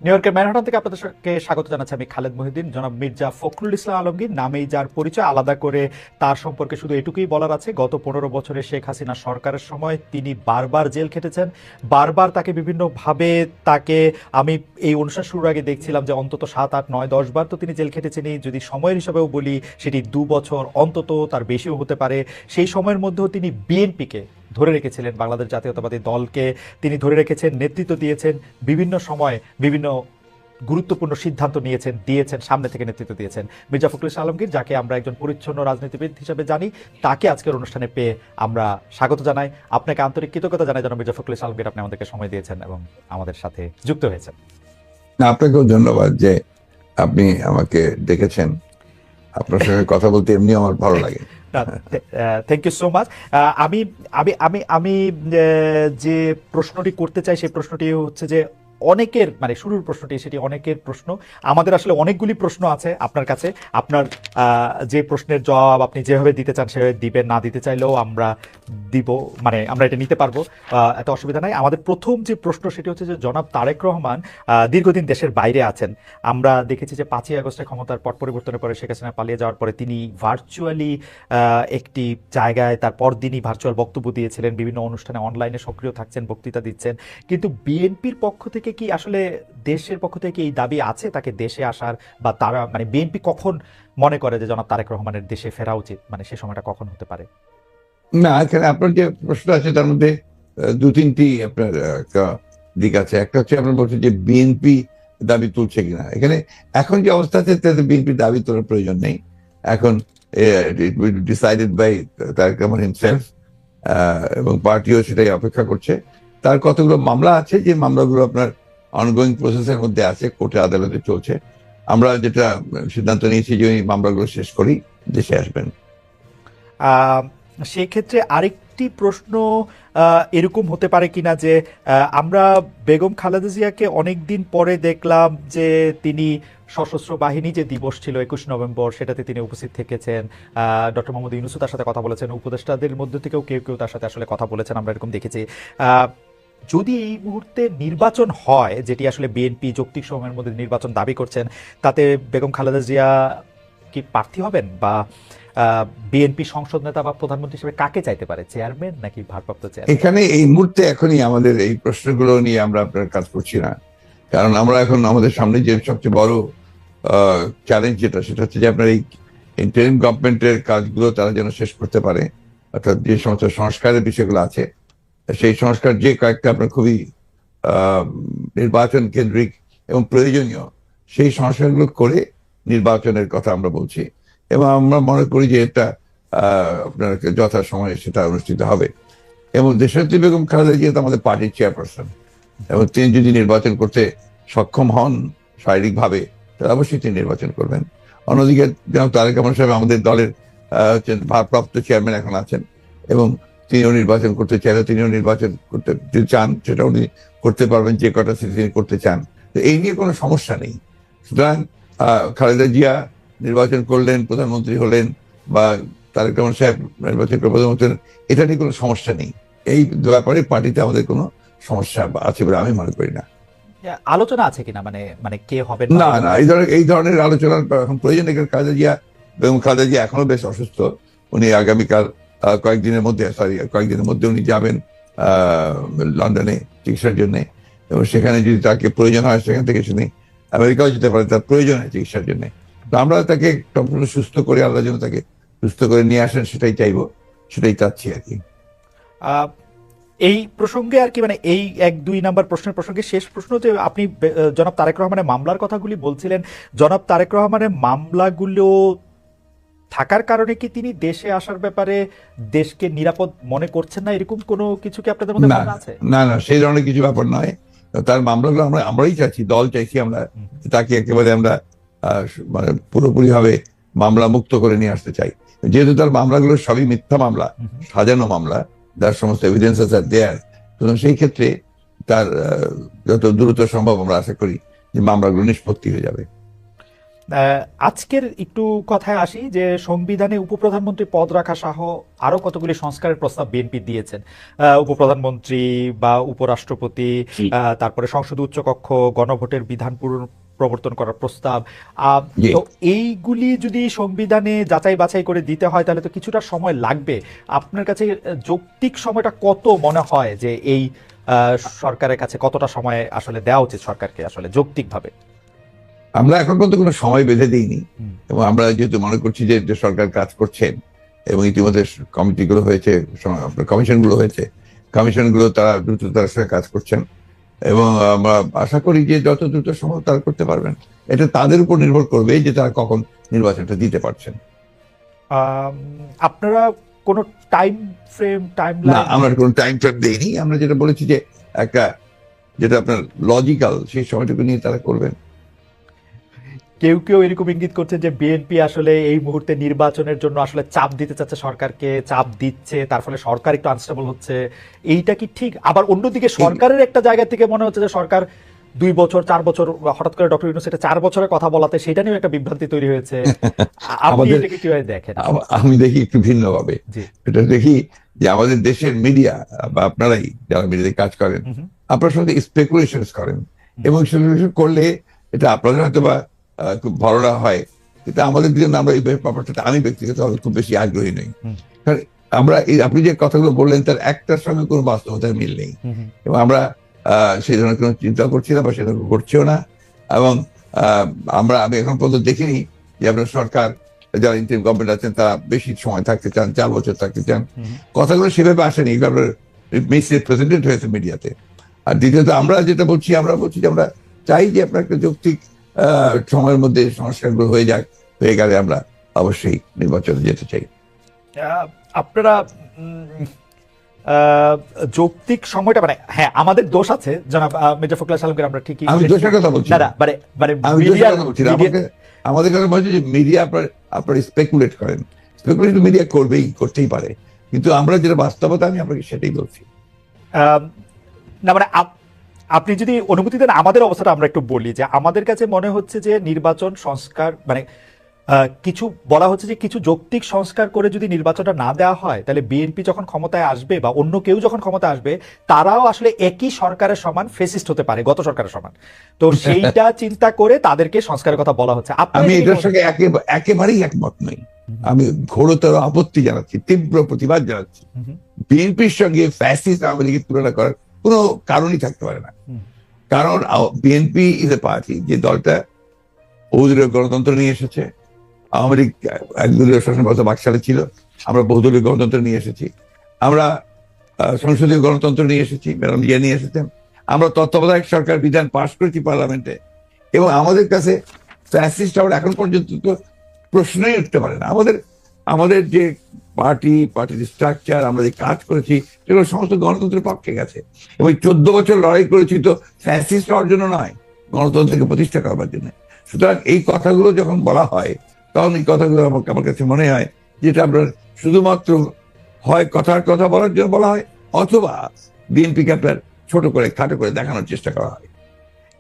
New ইয়র্কের Manhattan থেকে আপনাদেরকে স্বাগত জানাচ্ছি আমি খালেদ মহিউদ্দিন। জনাব মির্জা ফখরুল ইসলাম আলমগীর নামেই যার পরিচয়, আলাদা করে তার সম্পর্কে শুধু এটুকুই বলার আছে, গত 15 বছরে শেখ হাসিনা সরকারের সময় তিনি বারবার জেল খেটেছেন। বারবার তাকে বিভিন্নভাবে তাকে আমি এই অনুষ্ঠান শুরুর আগে দেখছিলাম যে অন্তত 7, 8, 9, 10 বার তো তিনি জেল খেটেছেনই। যদি সময়ের হিসাবেও বলি সেটি 2 বছর, অন্তত তার বেশিও হতে পারে। সেই সময়ের মধ্যেও তিনি বিএনপিকে ধরে রেখেছিলেন, বাংলাদেশ জাতীয়তাবাদী দলকে তিনি ধরে রেখেছেন, নেতৃত্ব দিয়েছেন, বিভিন্ন সময় বিভিন্ন গুরুত্বপূর্ণ সিদ্ধান্ত দিয়েছেন, সামনে থেকে নেতৃত্ব দিয়েছেন। মির্জা ফখরুল ইসলাম আলমগীর, যাকে আমরা একজন পরিচ্ছন্ন রাজনীতিবিদ হিসেবে জানি, তাকে আজকের অনুষ্ঠানে পেয়ে আমরা স্বাগত জানাই। আপনাকে আন্তরিক কৃতজ্ঞতা জানাই যেন মির্জা ফখরুল ইসলাম আলমগীর, আপনি আমাদেরকে সময় দিয়েছেন এবং আমাদের সাথে যুক্ত হয়েছেন। আপনাকেও ধন্যবাদ যে আপনি আমাকে ডেকেছেন। আপনার সঙ্গে কথা বলতে এমনি আমার ভালো লাগে। Thank you so much. আমি আমি আমি আমি যে প্রশ্নটি করতে চাই সেই প্রশ্নটি হচ্ছে যে অনেকের, মানে শুরুর প্রশ্নটি সেটি অনেকের প্রশ্ন। আমাদের আসলে অনেকগুলি প্রশ্ন আছে আপনার কাছে। আপনার যে প্রশ্নের জবাব আপনি যেভাবে দিতে চান সেভাবে দিবেন, না দিতে চাইলেও আমরা দিব, মানে আমরা এটা নিতে পারবো, এত অসুবিধা নাই। আমাদের প্রথম যে প্রশ্ন সেটি হচ্ছে যে জনাব তারেক রহমান দীর্ঘদিন দেশের বাইরে আছেন। আমরা দেখেছি যে 5ই আগস্টে ক্ষমতার পট পরিবর্তনের পরে শেখ হাসিনা পালিয়ে যাওয়ার পরে তিনি ভার্চুয়ালি একটি জায়গায় তার পরদিনই ভার্চুয়াল বক্তব্য দিয়েছিলেন, বিভিন্ন অনুষ্ঠানে অনলাইনে সক্রিয় থাকছেন, বক্তৃতা দিচ্ছেন। কিন্তু বিএনপির পক্ষ থেকে কি আসলে, দেশের পক্ষ থেকে এই দাবি আছে তাকে দেশে আসার, বা তারা মানে বিএনপি কখন মনে করে যে জনাব তারেক রহমানের দেশে ফেরা উচিত, মানে সে সময়টা কখন হতে পারে? না, এখানে আপনার যে প্রশ্ন আছে তার মধ্যে 2-3টি আপনার দিক আছে। একটা হচ্ছে আপনার বলছেন যে বিএনপি দাবি তুলছে কিনা। এখানে এখন যে অবস্থা আছে তাতে বিএনপি দাবি তোলার প্রয়োজন নেই। এখন decided by Tarique Rahman himself, এবং পার্টিও সেটাই অপেক্ষা করছে। তার কতগুলো মামলা আছে, যে মামলাগুলো আপনার অনগোয়িং প্রসেসের মধ্যে আছে, কোর্টে আদালতে চলছে। আমরা যেটা সিদ্ধান্ত নিয়েছি যে ওই মামলাগুলো শেষ করেই দেশে আসবেন। সেই ক্ষেত্রে আরেকটি প্রশ্ন এরকম হতে পারে কিনা যে আমরা বেগম খালেদা জিয়াকে অনেকদিন পরে দেখলাম যে তিনি সশস্ত্র বাহিনী যে দিবস ছিল 21 নভেম্বর, সেটাতে তিনি উপস্থিত থেকেছেন। ডক্টর মোহাম্মদ ইউনূসও তার সাথে কথা বলেছেন, উপদেষ্টাদের মধ্যে থেকেও কেউ কেউ তার সাথে আসলে কথা বলেছেন, আমরা এরকম দেখেছি। যদি এই মুহূর্তে নির্বাচন হয়, যেটি আসলে বিএনপি যৌক্তিক সময়ের মধ্যে নির্বাচন দাবি করছেন, তাতে বেগম খালেদা জিয়া কি প্রার্থী হবেন, বা বিএনপি সংসদ নেতা বা প্রধানমন্ত্রী হিসেবে কাকে চাইতে পারে, চেয়ারম্যান নাকি ভারপ্রাপ্ত চেয়ারম্যান? এখানে এই মুহূর্তে এখনই আমাদের এই প্রশ্নগুলো নিয়ে আমরা আপনার কাজ করছি না, কারণ আমরা এখন আমাদের সামনে যে সবচেয়ে বড় চ্যালেঞ্জ সেটা হচ্ছে যে আপনার এই ইন্টারিম গভর্নমেন্টের কাজগুলো তারা যেন শেষ করতে পারে, অর্থাৎ যে সমস্ত সংস্কারের বিষয়গুলো আছে সেই সংস্কার যে কয়েকটা আপনার খুবই নির্বাচন কেন্দ্রিক এবং প্রয়োজনীয়, সেই সংস্কারগুলো করে নির্বাচনের কথা আমরা বলছি, এবং আমরা মনে করি যে এটা আপনার যথাসময়ে সেটা অনুষ্ঠিত হবে। এবং দেশনেত্রী বেগম খালেদা জিয়া তো আমাদের পার্টির চেয়ারপারসন, এবং তিনি যদি নির্বাচন করতে সক্ষম হন শারীরিকভাবে, তাহলে অবশ্যই তিনি নির্বাচন করবেন। অন্যদিকে যেমন তারেক রহমান সাহেব আমাদের দলের ভারপ্রাপ্ত চেয়ারম্যান এখন আছেন, এবং তিনিও নির্বাচন করতে চাইলে তিনিও নির্বাচন করতে যদি চান সেটা উনি করতে পারবেন, যে কটা সিট তিনি করতে চান। তো এই নিয়ে কোনো সমস্যা নেই। সুতরাং খালেদা জিয়া নির্বাচন করলেন, প্রধানমন্ত্রী হলেন, বা তারেক রহমান সাহেব নির্বাচন করে প্রধানমন্ত্রী হলেন, এটা নিয়ে কোনো সমস্যা নেই। এই ব্যাপারে পার্টিতে আমাদের কোনো সমস্যা আছে বলে আমি মনে করি না। আলোচনা আছে কিনা, মানে মানে কে হবে না না, এই ধরনের আলোচনার এখন প্রয়োজন নেই। খালেদা জিয়া, বেগম খালেদা জিয়া এখনো বেশ অসুস্থ। উনি আগামীকাল কয়েকদিনের মধ্যে উনি যাবেন লন্ডনে চিকিৎসার জন্য, এবং সেখানে যদি তাকে প্রয়োজন হয় সেখান থেকে তিনি আমেরিকাও যেতে পারে তার প্রয়োজন হয় চিকিৎসার জন্য। তো আমরা তাকে সম্পূর্ণ সুস্থ করে, আল্লাহ যেন তাকে সুস্থ করে নিয়ে আসেন সেটাই চাইবো, সেটাই চাচ্ছি আর কি। এই প্রসঙ্গে আর কি, মানে এই 1-2 নাম্বার প্রশ্নের প্রসঙ্গে শেষ প্রশ্ন, যে আপনি জনাব তারেক রহমানের মামলার কথাগুলি বলছিলেন, জনাব তারেক রহমানের মামলাগুলো থাকার কারণে কি তিনি দেশে আসার ব্যাপারে দেশকে নিরাপদ মনে করছেন না, এরকম কোনো কিছু কি আপনাদের মধ্যে ভাবনা আছে? না না, সেই ধরনের কিছু ব্যাপার নয়। তার মামলাগুলো আমরাই চাচ্ছি, দল চাইছি আমরা তাকে একেবারে আমরা মানে পুরোপুরি ভাবে মামলা মুক্ত করে নিয়ে আসতে চাই। যেহেতু তার মামলাগুলো সবই মিথ্যা মামলা, সাজানো মামলা, যার সমস্ত এভিডেন্সেস আর দেয়ার, সুতরাং সেই ক্ষেত্রে তার যত দ্রুত সম্ভব আমরা আশা করি যে মামলাগুলো নিষ্পত্তি হয়ে যাবে। আজকের একটু কথায় আসি যে সংবিধানে উপপ্রধানমন্ত্রী পদ রাখা সহ আরো কতগুলি সংস্কারের প্রস্তাব বিএনপি দিয়েছেন। উপপ্রধানমন্ত্রী বা উপরাষ্ট্রপতি, তারপরে সংসদ উচ্চকক্ষ, গণভোটের বিধান প্রবর্তন করার প্রস্তাব। জি। তো এইগুলি যদি সংবিধানে যাচাই বাছাই করে দিতে হয় তাহলে তো কিছুটা সময় লাগবে। আপনার কাছে যৌক্তিক সময়টা কত মনে হয় যে এই সরকারের কাছে কতটা সময় আসলে দেওয়া উচিত সরকারকে আসলে যৌক্তিকভাবে? আমরা এখন পর্যন্ত কোনো সময় বেঁধে দিইনি, হুম। এবং আমরা যেহেতু মনে করছি যে যে সরকার কাজ করছেন এবং ইতিমধ্যে কমিটিগুলো হয়েছে, আপনার কমিশনগুলো হয়েছে, কমিশনগুলো তারা দ্রুততার সাথে কাজ করছেন, এবং আমরা আশা করি যে যত দ্রুত সম্ভব তারা করতে পারবেন। এটা তাদের উপর নির্ভর করবে যে তারা কখন নির্বাচনটা দিতে পারছেন। আপনারা কোনো টাইম ফ্রেম, না, টাইমলাইন? আমরা কোনো টাইম ফ্রেম দেইনি। আমরা যেটা বলেছি যে একটা, যেটা আপনার লজিক্যাল, সেই সময়টুকু নিয়ে তারা করবেন। কেউ কেউ এরকম ইঙ্গিত করছে যে বিএনপি আসলে এই মুহূর্তে নির্বাচনের জন্য আসলে চাপ দিতে চাচ্ছে, সরকারকে চাপ দিচ্ছে, তার ফলে সরকার একটু আনস্টেবল হচ্ছে। এইটা কি ঠিক? আবার অন্যদিকে সরকারের একটা জায়গা থেকে মনে হচ্ছে যে সরকার 2 বছর 4 বছর, হঠাৎ করে ডক্টর ইউনূস এটা 4 বছরের কথা বলাতে সেটা নিয়েও একটা বিভ্রান্তি তৈরি হয়েছে। আপনি আমাদের এটাকে কিভাবে দেখেন? আমি দেখি একটু ভিন্নভাবে। জি। এটা দেখি যে আমাদের দেশের মিডিয়া, বা আপনারাই যারা মিডিয়াতে কাজ করেন, হুম, হুম, আপনার সঙ্গে স্পেকুলেশন করেন, হুম। এবং স্পেকুলেশন করলে এটা আপনাদের হয়তো বা খুব ভররা হয়, কিন্তু আমাদের জন্য আমরা এই ব্যাপারটা, আমি ব্যক্তিগতভাবে খুব বেশি আগ্রহী নই। হুম। কারণ আমরা আপনি যে কথাগুলো বললেন তার একটার সঙ্গে কোনো বাস্তবতার মিল নেই, হুম, হুম। এবং আমরা সেই ধরনের কোনো চিন্তা করছি না বা সেটা করছিও না। এবং আহ, আমি এখন পর্যন্ত দেখিনি যে আপনার সরকার, যারা ইন্টারিম গভর্নমেন্ট আছেন, তারা বেশি সময় থাকতে চান, 4 বছর থাকতে চান। হুম। কথাগুলো সেভাবে আসেনি, এভাবে মিসরিপ্রেজেন্টেড হয়েছে মিডিয়াতে। আর দ্বিতীয়ত আমরা যেটা বলছি, আমরা বলছি যে আমরা চাই যে আপনার একটা যৌক্তিক সময়ের মধ্যে সংস্কারগুলো হয়ে যাক, হয়ে গেলে আমরা অবশ্যই নির্বাচনে যেতে চাই। আপনারা যৌক্তিক সময়টা, মানে হ্যাঁ আমাদের দোষ আছে জনাব মির্জা ফখরুল সালামকে আমরা ঠিকই, আমি দোষের কথা বলছি না না। না, মানে মানে আমি দোষের মিডিয়ার কথা বলছি না। আমাদের কথা বলছি যে মিডিয়া আপনার স্পেকুলেট করেন, স্পেকুলেট মিডিয়া করতেই পারে, কিন্তু আমরা যেটা বাস্তবতা, আমি আপনাকে সেটাই বলছি। না মানে আপনি যদি অনুমতি দেন আমাদের অবস্থাটা আমরা একটু বলি যে আমাদের কাছে মনে হচ্ছে যে নির্বাচন সংস্কার, মানে কিছু বলা হচ্ছে যে কিছু যৌক্তিক সংস্কার করে যদি নির্বাচনটা না দেওয়া হয় তাহলে বিএনপি যখন ক্ষমতায় আসবে বা অন্য কেউ যখন ক্ষমতায় আসবে তারাও আসলে একই সরকারের সমান ফেসিস্ট হতে পারে, গত সরকারের সমান। তো সেইটা চিন্তা করে তাদেরকে সংস্কারের কথা বলা হচ্ছে। আমি এটার সঙ্গে একেবারেই একমত নই। আমি ঘোরতর আপত্তি জানাচ্ছি, তীব্র প্রতিবাদ জানাচ্ছি। বিএনপির সঙ্গে ফ্যাসিস্ট আওয়ামী লীগের তুলনা করার কোনো কারণই থাকতে পারে না। কারণ বিএনপি ইজ এ পার্টি, যে দলটা বহুদলীয় গণতন্ত্র নিয়ে এসেছে। আওয়ামী লীগ একদলীয় শাসন ব্যবস্থা বাকশালে ছিল, আমরা বহুদলীয় গণতন্ত্র নিয়ে এসেছি। আমরা সংসদীয় গণতন্ত্র নিয়ে এসেছি, ম্যাডাম জিয়া নিয়ে এসেছেন। আমরা তত্ত্বাবধায়ক সরকার বিধান পাশ করেছি পার্লামেন্টে, এবং আমাদের কাছে ফ্যাসিস্ট আবার এখন পর্যন্ত তো প্রশ্নই উঠতে পারে না। আমাদের যে পার্টির স্ট্রাকচার, আমরা যে কাজ করেছি, সেগুলো সমস্ত গণতন্ত্রের পক্ষে গেছে, এবং 14 বছর লড়াই করেছি তো ফ্যাসিস্ট হওয়ার জন্য নয়, গণতন্ত্রকে প্রতিষ্ঠা করবার জন্য। সুতরাং এই কথাগুলো যখন বলা হয়, তখন এই কথাগুলো আমার কাছে মনে হয় যেটা আপনার শুধুমাত্র হয় কথার কথা বলার জন্য বলা হয়, অথবা বিএনপিকে আপনার ছোট করে খাটো করে দেখানোর চেষ্টা করা হয়।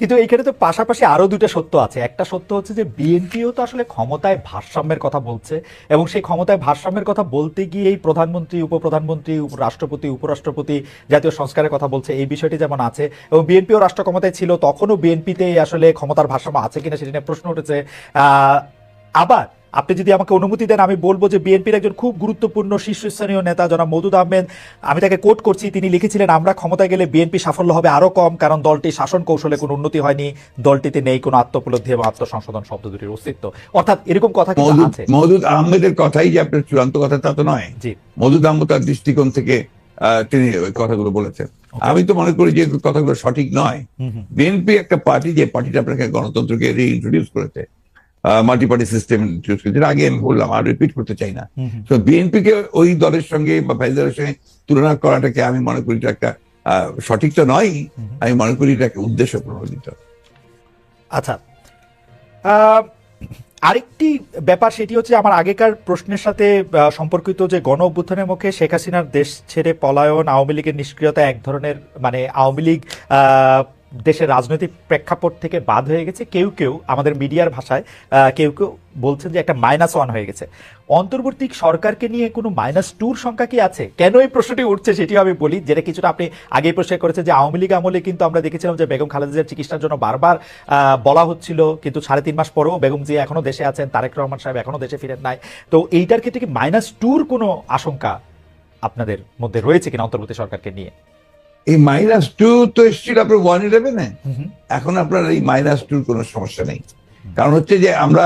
কিন্তু এখানে তো পাশাপাশি আরো দুটো সত্য আছে। একটা সত্য হচ্ছে যে বিএনপিও তো আসলে ক্ষমতায় ভারসাম্যের কথা বলছে, এবং সেই ক্ষমতায় ভারসাম্যের কথা বলতে গিয়ে এই প্রধানমন্ত্রী, উপপ্রধানমন্ত্রী, রাষ্ট্রপতি, উপরাষ্ট্রপতি জাতীয় সংস্কারের কথা বলছে, এই বিষয়টি যেমন আছে। এবং বিএনপিও রাষ্ট্র ক্ষমতায় ছিল, তখনও বিএনপিতে আসলে ক্ষমতার ভারসাম্য আছে কিনা সেটা নিয়ে প্রশ্ন উঠেছে। আবার আপনি যদি আমাকে অনুমতি দেন আমি বলবো যে বিএনপির একজন খুব গুরুত্বপূর্ণ শীর্ষস্থানীয় নেতা জনাব মওদুদ আহমেদ, আমি তাকে কোট করছি, তিনি লিখেছিলেন আমরা ক্ষমতায় গেলে বিএনপি সাফল্য হবে আরো কম, কারণ দলটির শাসন কৌশলে কোনো উন্নতি হয়নি, দলটিতে নেই কোনো আত্মোপলব্ধি এবং আত্মসংশোধন শব্দ দুটির অস্তিত্ব। অর্থাৎ এরকম কথা কিন্তু আছে। মওদুদ আহমেদের কথাই যে আপনার চূড়ান্ত কথা তা তো নয়। জি। মওদুদ আহমেদ তার দৃষ্টিকোণ থেকে তিনি ওই কথাগুলো বলেছেন। আমি তো মনে করি যে কথাগুলো সঠিক নয়। বিএনপি একটা পার্টি, যে পার্টিটা আপনাকে গণতন্ত্রকে রিইন্ট্রোডিউস করেছে, মাল্টি পার্টি সিস্টেম ইন্ট্রোডিউস করেছে, আগে আমি বললাম, আর রিপিট করতে চাই না। তো বিএনপিকে ওই দলের সঙ্গে বা ভাই দলের সঙ্গে তুলনা করাটাকে আমি মনে করি এটা একটা সঠিক তো নয়। আমি মনে করি এটা একটা উদ্দেশ্য প্রণোদিত। আচ্ছা, আরেকটি ব্যাপার সেটি হচ্ছে আমার আগেকার প্রশ্নের সাথে সম্পর্কিত, যে গণ অভ্যুত্থানের মুখে শেখ হাসিনার দেশ ছেড়ে পলায়ন, আওয়ামী লীগের নিষ্ক্রিয়তা এক ধরনের, মানে আওয়ামী লীগ দেশের রাজনৈতিক প্রেক্ষাপট থেকে বাদ হয়ে গেছে, কেউ কেউ আমাদের মিডিয়ার ভাষায় কেউ কেউ বলছেন যে একটা -1 হয়ে গেছে। অন্তর্বর্তী সরকারকে নিয়ে কোনো -2 সংখ্যা কি আছে? কেন এই প্রশ্নটি উঠছে সেটি আমি বলি, যেটা কিছুটা আপনি আগেই প্রশ্ন করেছেন যে আওয়ামী লীগ আমলে কিন্তু আমরা দেখেছিলাম যে বেগম খালেদা জিয়ার চিকিৎসার জন্য বারবার বলা হচ্ছিল, কিন্তু 3.5 মাস পরেও বেগম জিয়া এখনো দেশে আছেন, তারেক রহমান সাহেব এখনো দেশে ফিরেন নাই। তো এইটার ক্ষেত্রে কি -2 কোনো আশঙ্কা আপনাদের মধ্যে রয়েছে কিনা অন্তর্বর্তী সরকারকে নিয়ে? এই -2 তো এসেছিল আপনার 111-এ, এখন আপনার এই -2 কোনো সমস্যা নেই। কারণ হচ্ছে যে আমরা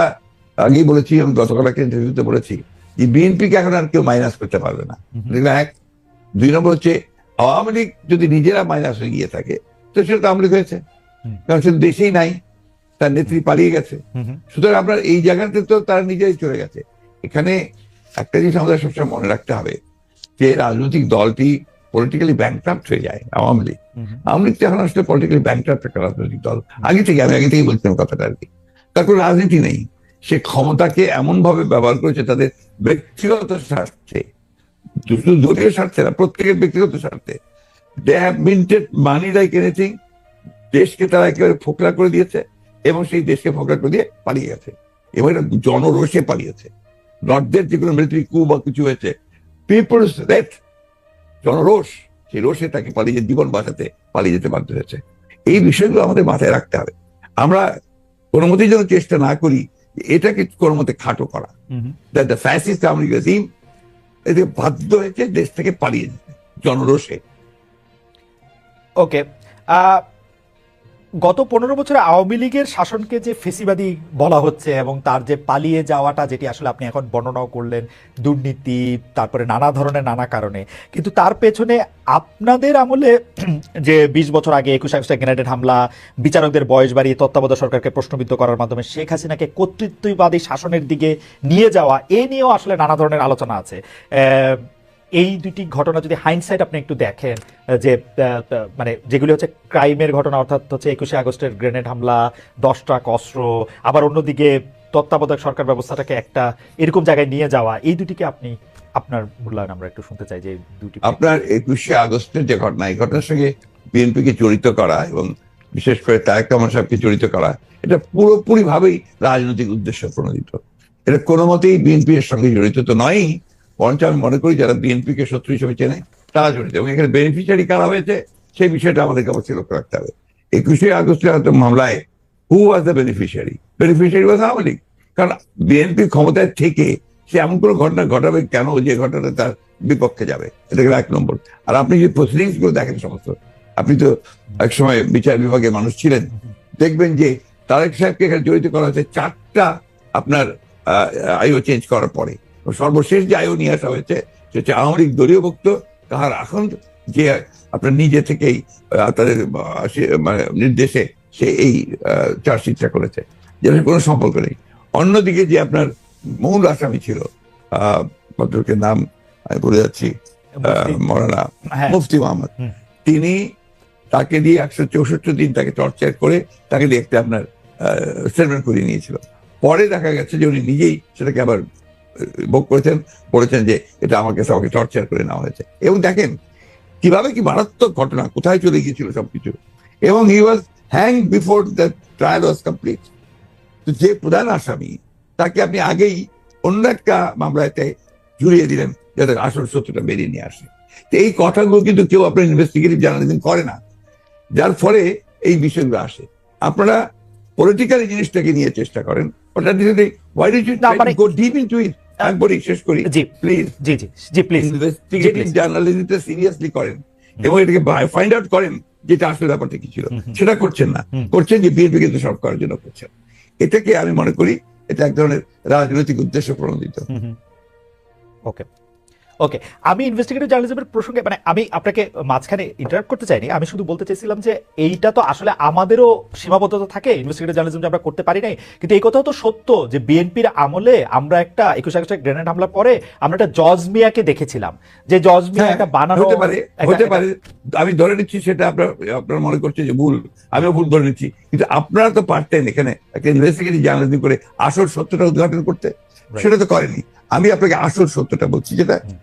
আগেই বলেছি, আমি গতকাল একটা ইন্টারভিউতে বলেছি যে বিএনপিকে এখন আর কেউ মাইনাস করতে পারবে না। এক, 2 নম্বর হচ্ছে আওয়ামী লীগ যদি নিজেরা মাইনাস হয়ে গিয়ে থাকে তো সেটা তো আওয়ামী লীগ হয়েছে, কারণ সে দেশেই নাই, তার নেত্রী পালিয়ে গেছে। সুতরাং আপনার এই জায়গাতে তো তারা নিজেই চলে গেছে। এখানে একটা জিনিস আমাদের সবসময় মনে রাখতে হবে যে রাজনৈতিক দলটি পলিটিক্যালি ব্যাংক্রাফট হয়ে যায়। আওয়ামী লীগ তো এখন আসলে পলিটিক্যালি ব্যাংক্রাফট একটা রাজনৈতিক দল। আমি আগে থেকেই বলছিলাম কথাটা আর কি। তার কোনো রাজনীতি নেই, সে ক্ষমতাকে এমন ভাবে ব্যবহার করেছে তাদের ব্যক্তিগত স্বার্থে, শুধু দলীয় স্বার্থে না, প্রত্যেকের ব্যক্তিগত স্বার্থে। They have minted money like anything. দেশকে তারা একেবারে ফোকলা করে দিয়েছে এবং সেই দেশকে ফোকলা করে দিয়ে পালিয়ে গেছে এবং এটা জনরোষে পালিয়েছে। নর্থদের যে কোনো মিলিটারি কু বা কিছু হয়েছে, পিপলস রেট, জনরোষ, সেই রোষে তাকে পালিয়ে জীবন বাঁচাতে পালিয়ে যেতে বাধ্য হয়েছে। এই বিষয়গুলো আমাদের মাথায় রাখতে হবে। আমরা কোনো মতেই যেন চেষ্টা না করি এটাকে কোনো মতে খাটো করা। The fascist Awami League regime এতে বাধ্য হয়েছে দেশ থেকে পালিয়ে যেতে জনরোষে। ওকে, গত 15 বছরে আওয়ামী লীগের শাসনকে যে ফেসিবাদী বলা হচ্ছে এবং তার যে পালিয়ে যাওয়াটা, যেটি আসলে আপনি এখন বর্ণনাও করলেন, দুর্নীতি, তারপরে নানা ধরনের নানা কারণে, কিন্তু তার পেছনে আপনাদের আমলে যে 20 বছর আগে 21 আগস্টে গ্রেনেড হামলা, বিচারকদের বয়স বাড়িয়ে তত্ত্বাবধায়ক সরকারকে প্রশ্নবিদ্ধ করার মাধ্যমে শেখ হাসিনাকে কর্তৃত্ববাদী শাসনের দিকে নিয়ে যাওয়া, এ নিয়েও আসলে নানা ধরনের আলোচনা আছে। এই দুটি ঘটনা যদি হাইন্ডসাইট আপনি একটু দেখেন, যে মানে যেগুলি হচ্ছে ক্রাইমের ঘটনা, অর্থাৎ হচ্ছে 21 আগস্টের গ্রেনেড হামলা, 10 ট্রাক অস্ত্র, আবার অন্যদিকে তত্ত্বাবধায়ক সরকার ব্যবস্থাটাকে একটা এরকম জায়গায় নিয়ে যাওয়া, এই দুটিকে আপনি আপনার মূল্যায়ন আমরা একটু শুনতে চাই। যে দুটি আপনার 21 আগস্টের যে ঘটনা, এই ঘটনার সঙ্গে বিএনপিকে জড়িত করা এবং বিশেষ করে তারেক রহমান সাহেবকে জড়িত করা, এটা পুরোপুরি ভাবেই রাজনৈতিক উদ্দেশ্য প্রণোদিত। এটা কোনো মতেই বিএনপি এর সঙ্গে জড়িত তো নয়, বরঞ্চ আমি মনে করি যারা বিএনপিকে শত্রু হিসেবে চেনে তারা জড়িত। এবং এখানে বেনিফিশিয়ারি কারা হয়েছে সেই বিষয়টা আমাদেরকে অবশ্যই লক্ষ্য রাখতে হবে। 21 আগস্টের মামলায় who was the beneficiary? Beneficiary was Awami League. কারণ বিএনপি ক্ষমতায় থেকে সে এমন কোনো ঘটনা ঘটাবে কেন যে ঘটনাটা তার বিপক্ষে যাবে? এটা গেল 1 নম্বর। আর আপনি যে প্রসিডিংস গুলো দেখেন সমস্ত, আপনি তো একসময় বিচার বিভাগের মানুষ ছিলেন, দেখবেন যে তারেক সাহেবকে এখানে জড়িত করা হয়েছে 4টা আপনার আইও চেঞ্জ করার পরে। সর্বশেষ যে আইও নিয়ে আসা হয়েছে সেটা হচ্ছে আওয়ামী লীগ দলীয় ভুক্ত তাহার এখন যে আপনার নিজে থেকেই তাদের মানে নির্দেশে সে এই চার্জশিটটা করেছে, যেটা কোনো সম্পর্ক নেই। অন্যদিকে যে আপনার মূল আসামি ছিল, ভদ্রলোকের নাম আমি বলে যাচ্ছি, মৌলানা মুফতি মোহাম্মদ, তিনি তাকে দিয়ে 164 দিন তাকে টর্চার করে তাকে দিয়ে একটা আপনার স্টেটমেন্ট করিয়ে নিয়েছিল। পরে দেখা গেছে যে উনি নিজেই সেটাকে আবার ভোগ করেছেন, বলেছেন যে এটা আমাকে সবাইকে টর্চার করে নেওয়া হয়েছে। এবং দেখেন কিভাবে কি মারাত্মক ঘটনা, কোথায় চলে গিয়েছিল সবকিছু। এবং he was hang before the trial was complete. তো যে প্রধান আসামি তাকে আপনি আগেই অন্য একটা মামলাতে জুড়িয়ে দিলেন যাতে আসল সত্যটা বেরিয়ে নিয়ে আসে। তো এই কথাগুলো কিন্তু কেউ আপনার ইনভেস্টিগেটিভ জার্নালিজম করে না, যার ফলে এই বিষয়গুলো আসে। আপনারা পলিটিক্যালি জিনিসটাকে নিয়ে চেষ্টা করেন, শেষ করি প্লিজ, ইনভেস্টিগেটিভ জার্নালিজমটা সিরিয়াসলি করেন এবং এটাকে ফাইন্ড আউট করেন যেটা আসলে ব্যাপারটা কি ছিল। সেটা করছেন না, করছেন যে বিএনপি কিন্তু সব করার জন্য করছেন। এটাকে আমি মনে করি এটা এক ধরনের রাজনৈতিক উদ্দেশ্য প্রণোদিত। ওকে ওকে, আমি ইনভেস্টিগেটিভ জার্নালিজমের প্রসঙ্গে মানে আমি আপনাকে মাঝখানে ইন্টারাপ্ট করতে চাইনি, আমি শুধু বলতে চাইছিলাম যে এইটা তো আসলে আমাদেরও সীমাবদ্ধতা থাকে, ইনভেস্টিগেটিভ জার্নালিজম যে আমরা করতে পারি নাই। কিন্তু এই কথাও তো সত্য যে বিএনপির আমলে আমরা একটা 21 আগস্টের গ্রেনেড হামলা পরে আমরা একটা জজ মিয়াকে দেখেছিলাম, যে জজ মিয়া একটা বানানো হতে পারে। আমি ধরে নিচ্ছি সেটা আপনার মনে করছে যে ভুল, আমিও ভুল ধরে নিচ্ছি, কিন্তু আপনারা তো পারতেন এখানে একটা ইনভেস্টিগেটিভ জার্নালিজম করে আসল সত্যটা উদ্ঘাটন করতে, সেটা তো করেনি। আমি আপনাকে আসল সত্যটা বলছি,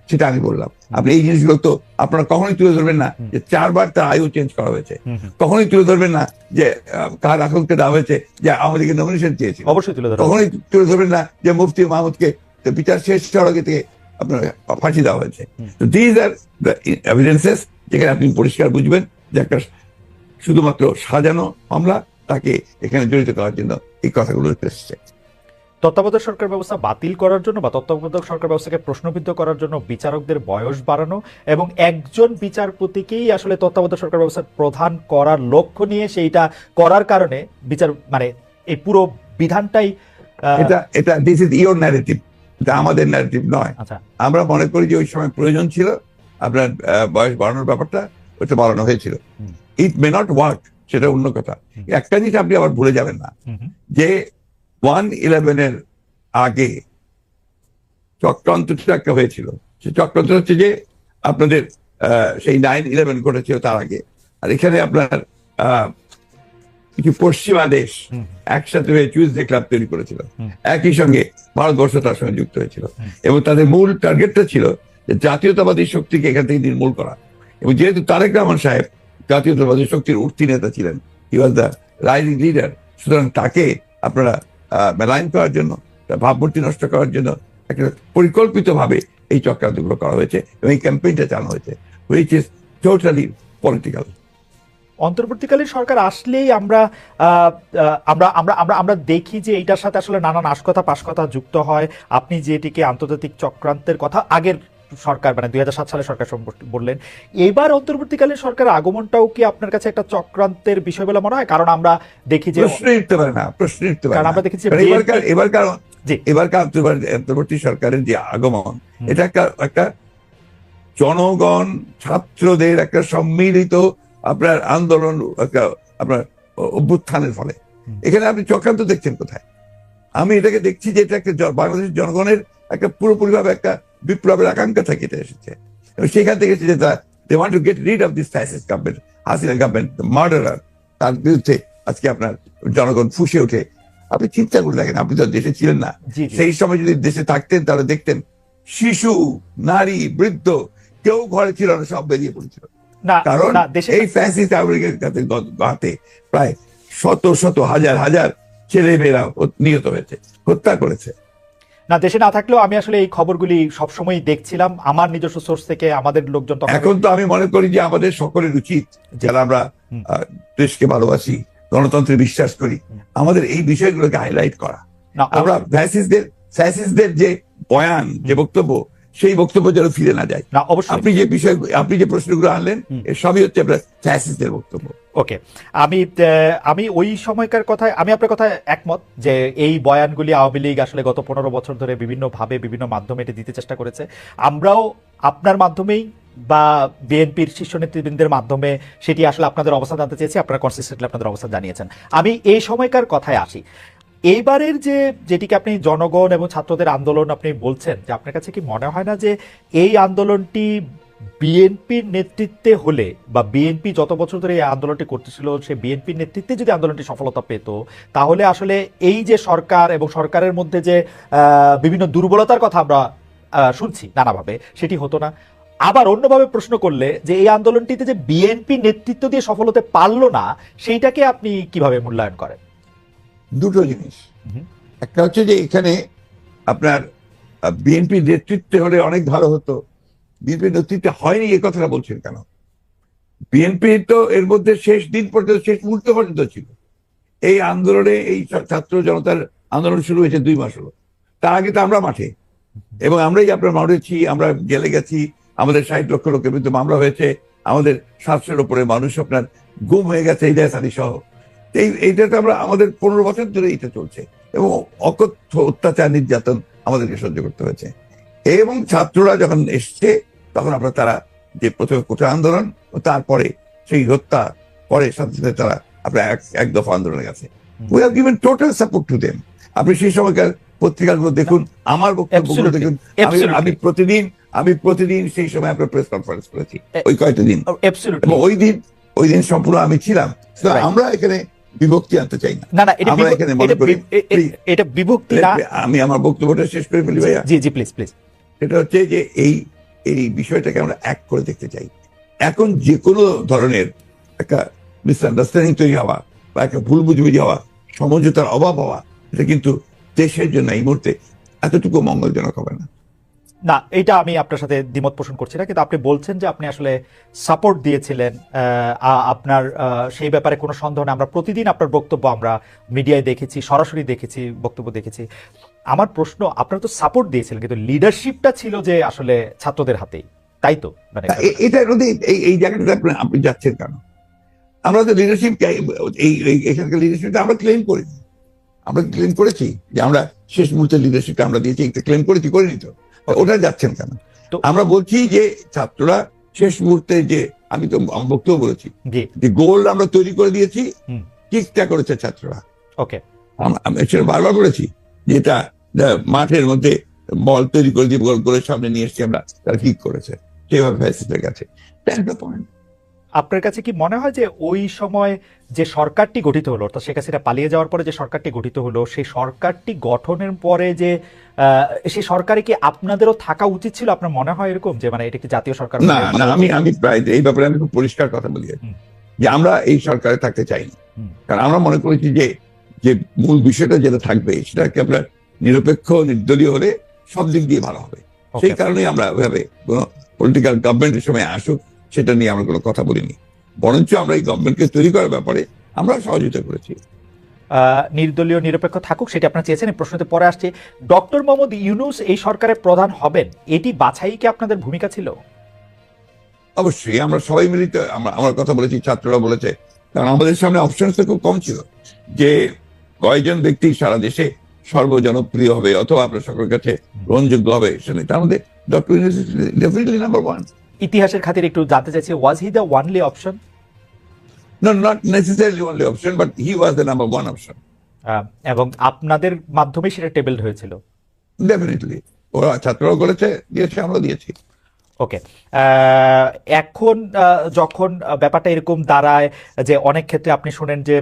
সেটা আমি বললাম। আপনি এই জিনিসগুলো তো আপনারা কখনোই তুলে ধরবেন না যে 4 বার তার আয়ু চেঞ্জ করা হয়েছে, কখনোই তুলে ধরবেন না যে কার রাখলকে দেওয়া হয়েছে যে আমাদের নমিনেশন চেয়েছিল, অবশ্যই তুলে ধরা কখনোই তুলে ধরবেন না যে মুফতি মাহমুদকে বিচার শেষ হওয়ার আগে থেকে আপনার ফাঁসি দেওয়া হয়েছে। তো দিজ আর দ্য এভিডেন্সেস, যেখানে আপনি পরিষ্কার বুঝবেন যে একটা শুধুমাত্র সাজানো মামলা, তাকে এখানে জড়িত করার জন্য এই কথাগুলো এসেছে। তত্ত্বাবধায়ক সরকার ব্যবস্থা বাতিল করার জন্য বা তত্ত্বাবধায়ক সরকার ব্যবস্থাকে প্রশ্নবিদ্ধ করার জন্য বিচারকদের বয়স বাড়ানো এবং একজন বিচারপতিকেই আসলে তত্ত্বাবধায়ক সরকার ব্যবস্থার প্রধান করার লক্ষ্য নিয়ে সেইটা করার কারণে বিচার মানে এই পুরো বিধানটাই এটা দিস ইজ ইওর ন্যারেটিভ, এটা আমাদের ন্যারেটিভ নয়। আচ্ছা, আমরা মনে করি যে ওই সময় প্রয়োজন ছিল আপনার বয়স বাড়ানোর ব্যাপারটা, ওটা বাড়ানো হয়েছিল। ইট মে নট ওয়ার্ক, সেটা অন্য কথা। একটা জিনিস আপনি আবার ভুলে যাবেন না যে 1/11 আগে চক্রান্তটা একটা হয়েছিল। সে চক্রান্ত হচ্ছে যে আপনাদের সেই 9/11 ঘটেছিল তার আগে, আর এখানে আপনার কিছু পশ্চিমা দেশ একসাথে হয়ে চুইজডে ক্লাব তৈরি করেছিল, একই সঙ্গে ভারতবর্ষ তার সঙ্গে যুক্ত হয়েছিল, এবং তাদের মূল টার্গেটটা ছিল যে জাতীয়তাবাদী শক্তিকে এখান থেকে নির্মূল করা। এবং যেহেতু তারেক রহমান সাহেব জাতীয়তাবাদী শক্তির উঠতি নেতা ছিলেন, হি ওয়াজ দ্য রাইজিং লিডার, সুতরাং তাকে আপনারা মেলাইন করার জন্য, ভাবমূর্তি নষ্ট করার জন্য একটা পরিকল্পিতভাবে এই চক্রান্তগুলো করা হয়েছে এবং এই ক্যাম্পেইনটা চালানো হয়েছে, হুইচ ইজ টোটালি পলিটিক্যাল। অন্তর্বর্তীকালীন সরকার আসলেই আমরা আমরা আমরা আমরা আমরা দেখি যে এইটার সাথে আসলে নানান আশকথা পাশকথা যুক্ত হয়। আপনি যেটিকে আন্তর্জাতিক চক্রান্তের কথা আগের সরকার মানে 2007 সালে সরকার বললেন, এবার অন্তর্বর্তীকালীন সরকারের আগমনটাও কি আপনার কাছে একটা চক্রান্তের বিষয় বলে মনে হয়? কারণ আমরা দেখি যে প্রশ্ন উঠতে পারে না, কারণ আমরা দেখেছি এবারকার অন্তর্বর্তী সরকারের যে আগমন, এটা একটা জনগণ ছাত্রদের একটা সম্মিলিত আপনার আন্দোলন, আপনার অভ্যুত্থানের ফলে। এখানে আপনি চক্রান্ত দেখছেন কোথায়? আমি এটাকে দেখছি যে এটা একটা বাংলাদেশের জনগণের একটা পুরোপুরিভাবে একটা বিপ্লবের আকাঙ্ক্ষা থেকে এটা এসেছে, এবং সেখান থেকে এসেছে they want to get rid of this fascist government, Hasina government, murderer. তার বিরুদ্ধে আজকে আপনার জনগণ ফুঁসে ওঠে। আপনি চিন্তা করে দেখেন, আপনি তো দেশে ছিলেন না, সেই সময় যদি দেশে থাকতেন তাহলে দেখতেন শিশু, নারী, বৃদ্ধ কেউ ঘরে ছিল না, সব বেরিয়ে পড়েছিল। কারণ এই ফ্যাসিস্ট আমেরিকার হাতে প্রায় শত শত হাজার হাজার ছেলে মেয়েরা নিহত হয়েছে, হত্যা করেছে। না, দেশে না থাকলেও আমি আসলে এই খবরগুলি সবসময় দেখছিলাম আমার নিজস্ব সোর্স থেকে, আমাদের লোকজন। এখন তো আমি মনে করি যে আমাদের সকলের উচিত, যারা আমরা দেশকে ভালোবাসি, গণতন্ত্রে বিশ্বাস করি, আমাদের এই বিষয়গুলোকে হাইলাইট করা। আমরা ফ্যাসিস্টদের যে বয়ান, যে বক্তব্য, সেই বক্তব্য যেন ফিরে না যায়। না, অবশ্যই আপনি যে প্রশ্নগুলো আনলেন, সবই হচ্ছে আপনার ফ্যাসিস্টদের বক্তব্য। ওকে, আমি ওই সময়কার কথায়, আমি আপনার কথায় একমত যে এই বয়ানগুলি আওয়ামী লীগ আসলে গত 15 বছর ধরে বিভিন্নভাবে বিভিন্ন মাধ্যমে এটা দিতে চেষ্টা করেছে। আমরাও আপনার মাধ্যমেই বা বিএনপির শীর্ষ নেতৃবৃন্দের মাধ্যমে সেটি আসলে আপনাদের অবস্থান জানতে চেয়েছি, আপনারা কনসিস্টেন্টলি আপনাদের অবস্থান জানিয়েছেন। আমি এই সময়কার কথায় আসি। এইবারের যেটিকে আপনি জনগণ এবং ছাত্রদের আন্দোলন আপনি বলছেন, যে আপনার কাছে কি মনে হয় না যে এই আন্দোলনটি বিএনপির নেতৃত্বে হলে, বা বিএনপি যত বছর ধরে এই আন্দোলনটি করতেছিল, সে বিএনপির নেতৃত্বে যদি আন্দোলনটি সফলতা পেত, তাহলে আসলে এই যে সরকার এবং সরকারের মধ্যে যে বিভিন্ন দুর্বলতার কথা আমরা শুনছি নানাভাবে, সেটি হতো না? আবার অন্যভাবে প্রশ্ন করলে, যে এই আন্দোলনটিতে যে বিএনপি নেতৃত্ব দিয়ে সফল হতে পারলো না, সেইটাকে আপনি কিভাবে মূল্যায়ন করেন? দুটো জিনিস। একটা হচ্ছে যে এখানে আপনার বিএনপি নেতৃত্বে হলে অনেক ভালো হতো, বিএনপির নেতৃত্বে হয়নি, এই কথাটা বলছেন কেন? বিএনপি তো এর মধ্যে শেষ দিন পর্যন্ত, শেষ মুহূর্ত পর্যন্ত ছিল এই আন্দোলনে। এই ছাত্র জনতার আন্দোলন শুরু হয়েছে 2 মাস হলো, তার আগে তো আমরা মাঠে, এবং আমরাই আপনার মাঠেছি, আমরা জেলে গেছি, আমাদের 60 লক্ষ লোকের বিরুদ্ধে মামলা হয়েছে, আমাদের 700-এর উপরে মানুষ আপনার গুম হয়ে গেছে, এই দেশাদি সহ। এইটা তো আমরা, আমাদের 15 বছর ধরে এটা চলছে, এবং অকথ্য অত্যাচার নির্যাতন আমাদেরকে সহ্য করতে হয়েছে। এবং ছাত্ররা যখন এসছে, তখন আপনার তারা যে প্রথমে কোটা আন্দোলন, ও তারপরে সেই হত্যা, পরে সাথে সাথে তারা আপনার এক দফা আন্দোলনে গেছে। We have given total support to them. আপনি সেই সময়কার পত্রিকাগুলো দেখুন, আমার বক্তব্যগুলো দেখুন। আমি প্রতিদিন সেই সময় আপনার প্রেস কনফারেন্স করেছি ওই কয়েকটা দিন, এবং ওই দিন সম্পূর্ণ আমি ছিলাম। আমরা এখানে বিভক্তি আনতে চাই না। না না, এটা আমরা এখানে মনে করি এটা বিভক্তি না। আমি আমার বক্তব্যটা শেষ করে ফেলি ভাইয়া। জি জি, প্লিজ প্লিজ। সেটা হচ্ছে যে এই বিষয়টাকে আমরা এক করে দেখতে চাই। এখন যে কোনো ধরনের একটা মিসআন্ডারস্ট্যান্ডিং তৈরি হওয়া বা একটা ভুল বুঝবুঝি হওয়া, সমঝোতার অভাব হওয়া, এটা কিন্তু দেশের জন্য এই মুহূর্তে এতটুকু মঙ্গলজনক হবে না। না, এটা আমি আপনার সাথে দ্বিমত পোষণ করছি না, কিন্তু আপনি বলছেন যে আপনি আসলে সাপোর্ট দিয়েছিলেন, আপনার সেই ব্যাপারে কোনো সন্দেহ নেই। আমরা প্রতিদিন আপনার বক্তব্য আমরা মিডিয়ায় দেখেছি, সরাসরি দেখেছি, বক্তব্য দেখেছি। আমার প্রশ্ন, আপনারা তো সাপোর্ট দিয়েছিলেন, কিন্তু লিডারশিপটা ছিল যে আসলে ছাত্রদের হাতেই, তাই তো? মানে এটা এই জায়গাটা আপনি যাচ্ছেন কেন? আমরা তো লিডারশিপ এখানকার লিডারশিপটা আমরা ক্লেম করিনি। আমরা ক্লেম করেছি যে আমরা শেষ মুহূর্তে লিডারশিপটা আমরা দিয়েছি, একটা ক্লেম করিনি তো। ওটা যাচ্ছেন কেন? তো আমরা বলছি যে ছাত্ররা শেষ মুহূর্তে যে, আমি তো বক্তব্য বলেছি জি, যে গোল আমরা তৈরি করে দিয়েছি, হুম, কিকটা করেছে ছাত্ররা। ওকে, আমি সেটা বারবার বলেছি যে এটা মাঠের মধ্যে বল তৈরি করে দিয়ে গোলের সামনে নিয়ে এসেছি আমরা, তারা কিক করেছে, সেভাবে ফ্যাসিলিটি গেছে। That's the point. আপনার কাছে কি মনে হয় যে ওই সময় যে সরকারটি গঠিত হলো, অর্থাৎ শেখ হাসিনা পালিয়ে যাওয়ার পরে যে সরকারটি গঠিত হলো, সেই সরকারটি গঠনের পরে যে সেই সরকারে কি আপনাদেরও থাকা উচিত ছিল? আপনার মনে হয় এরকম যে মানে এটা কি জাতীয় সরকার? না না, আমি প্রায় এই ব্যাপারে আমি খুব পরিষ্কার কথা বলি যে আমরা এই সরকারে থাকতে চাই না। কারণ আমরা মনে করেছি যে মূল বিষয়টা যেটা থাকবে সেটাকে আমরা নিরপেক্ষ, নির্দলীয় হলে সব দিক দিয়ে ভালো হবে। সেই কারণেই আমরা ওইভাবে কোনো পলিটিক্যাল গভর্নমেন্টের সময় আসুক সেটা নিয়ে আমরা কোনো কথা বলিনি, বরঞ্চ আমরা এই গভর্নমেন্টকে তৈরি করার ব্যাপারে আমরা সহযোগিতা করেছি। নির্দলীয় নিরপেক্ষ থাকুক, সেটা আপনারা চেয়েছেন। এই প্রশ্নতে পরে আসছে, ডক্টর মোহাম্মদ ইউনূস এই সরকারের প্রধান হবেন, এটি বাছাই কি আপনাদের ভূমিকা ছিল? অবশ্যই আমরা সবাই মিলিত আমার কথা বলেছি, ছাত্ররা বলেছে, কারণ আমাদের সামনে অপশন তো খুব কম ছিল যে কয়জন ব্যক্তি সারা দেশে সর্বজনপ্রিয় হবে অথবা আপনার সকলের কাছে গ্রহণযোগ্য হবে। সেটা তার মধ্যে doctor Yunus definitely number one. ইতিহাসের খাতিরে একটু জানতে চাইছি, was he the only option? No, not necessarily only option, but he was the number one option. এবং আপনাদের মাধ্যমে সেটা টেবিলড হয়েছিল? Definitely. ওরা ছাত্ররাও করেছে, দিয়েছে, আমরা দিয়েছি। ওকে, এখন যখন ব্যাপারটা এরকম দাঁড়ায় যে অনেক ক্ষেত্রে আপনি শুনেন যে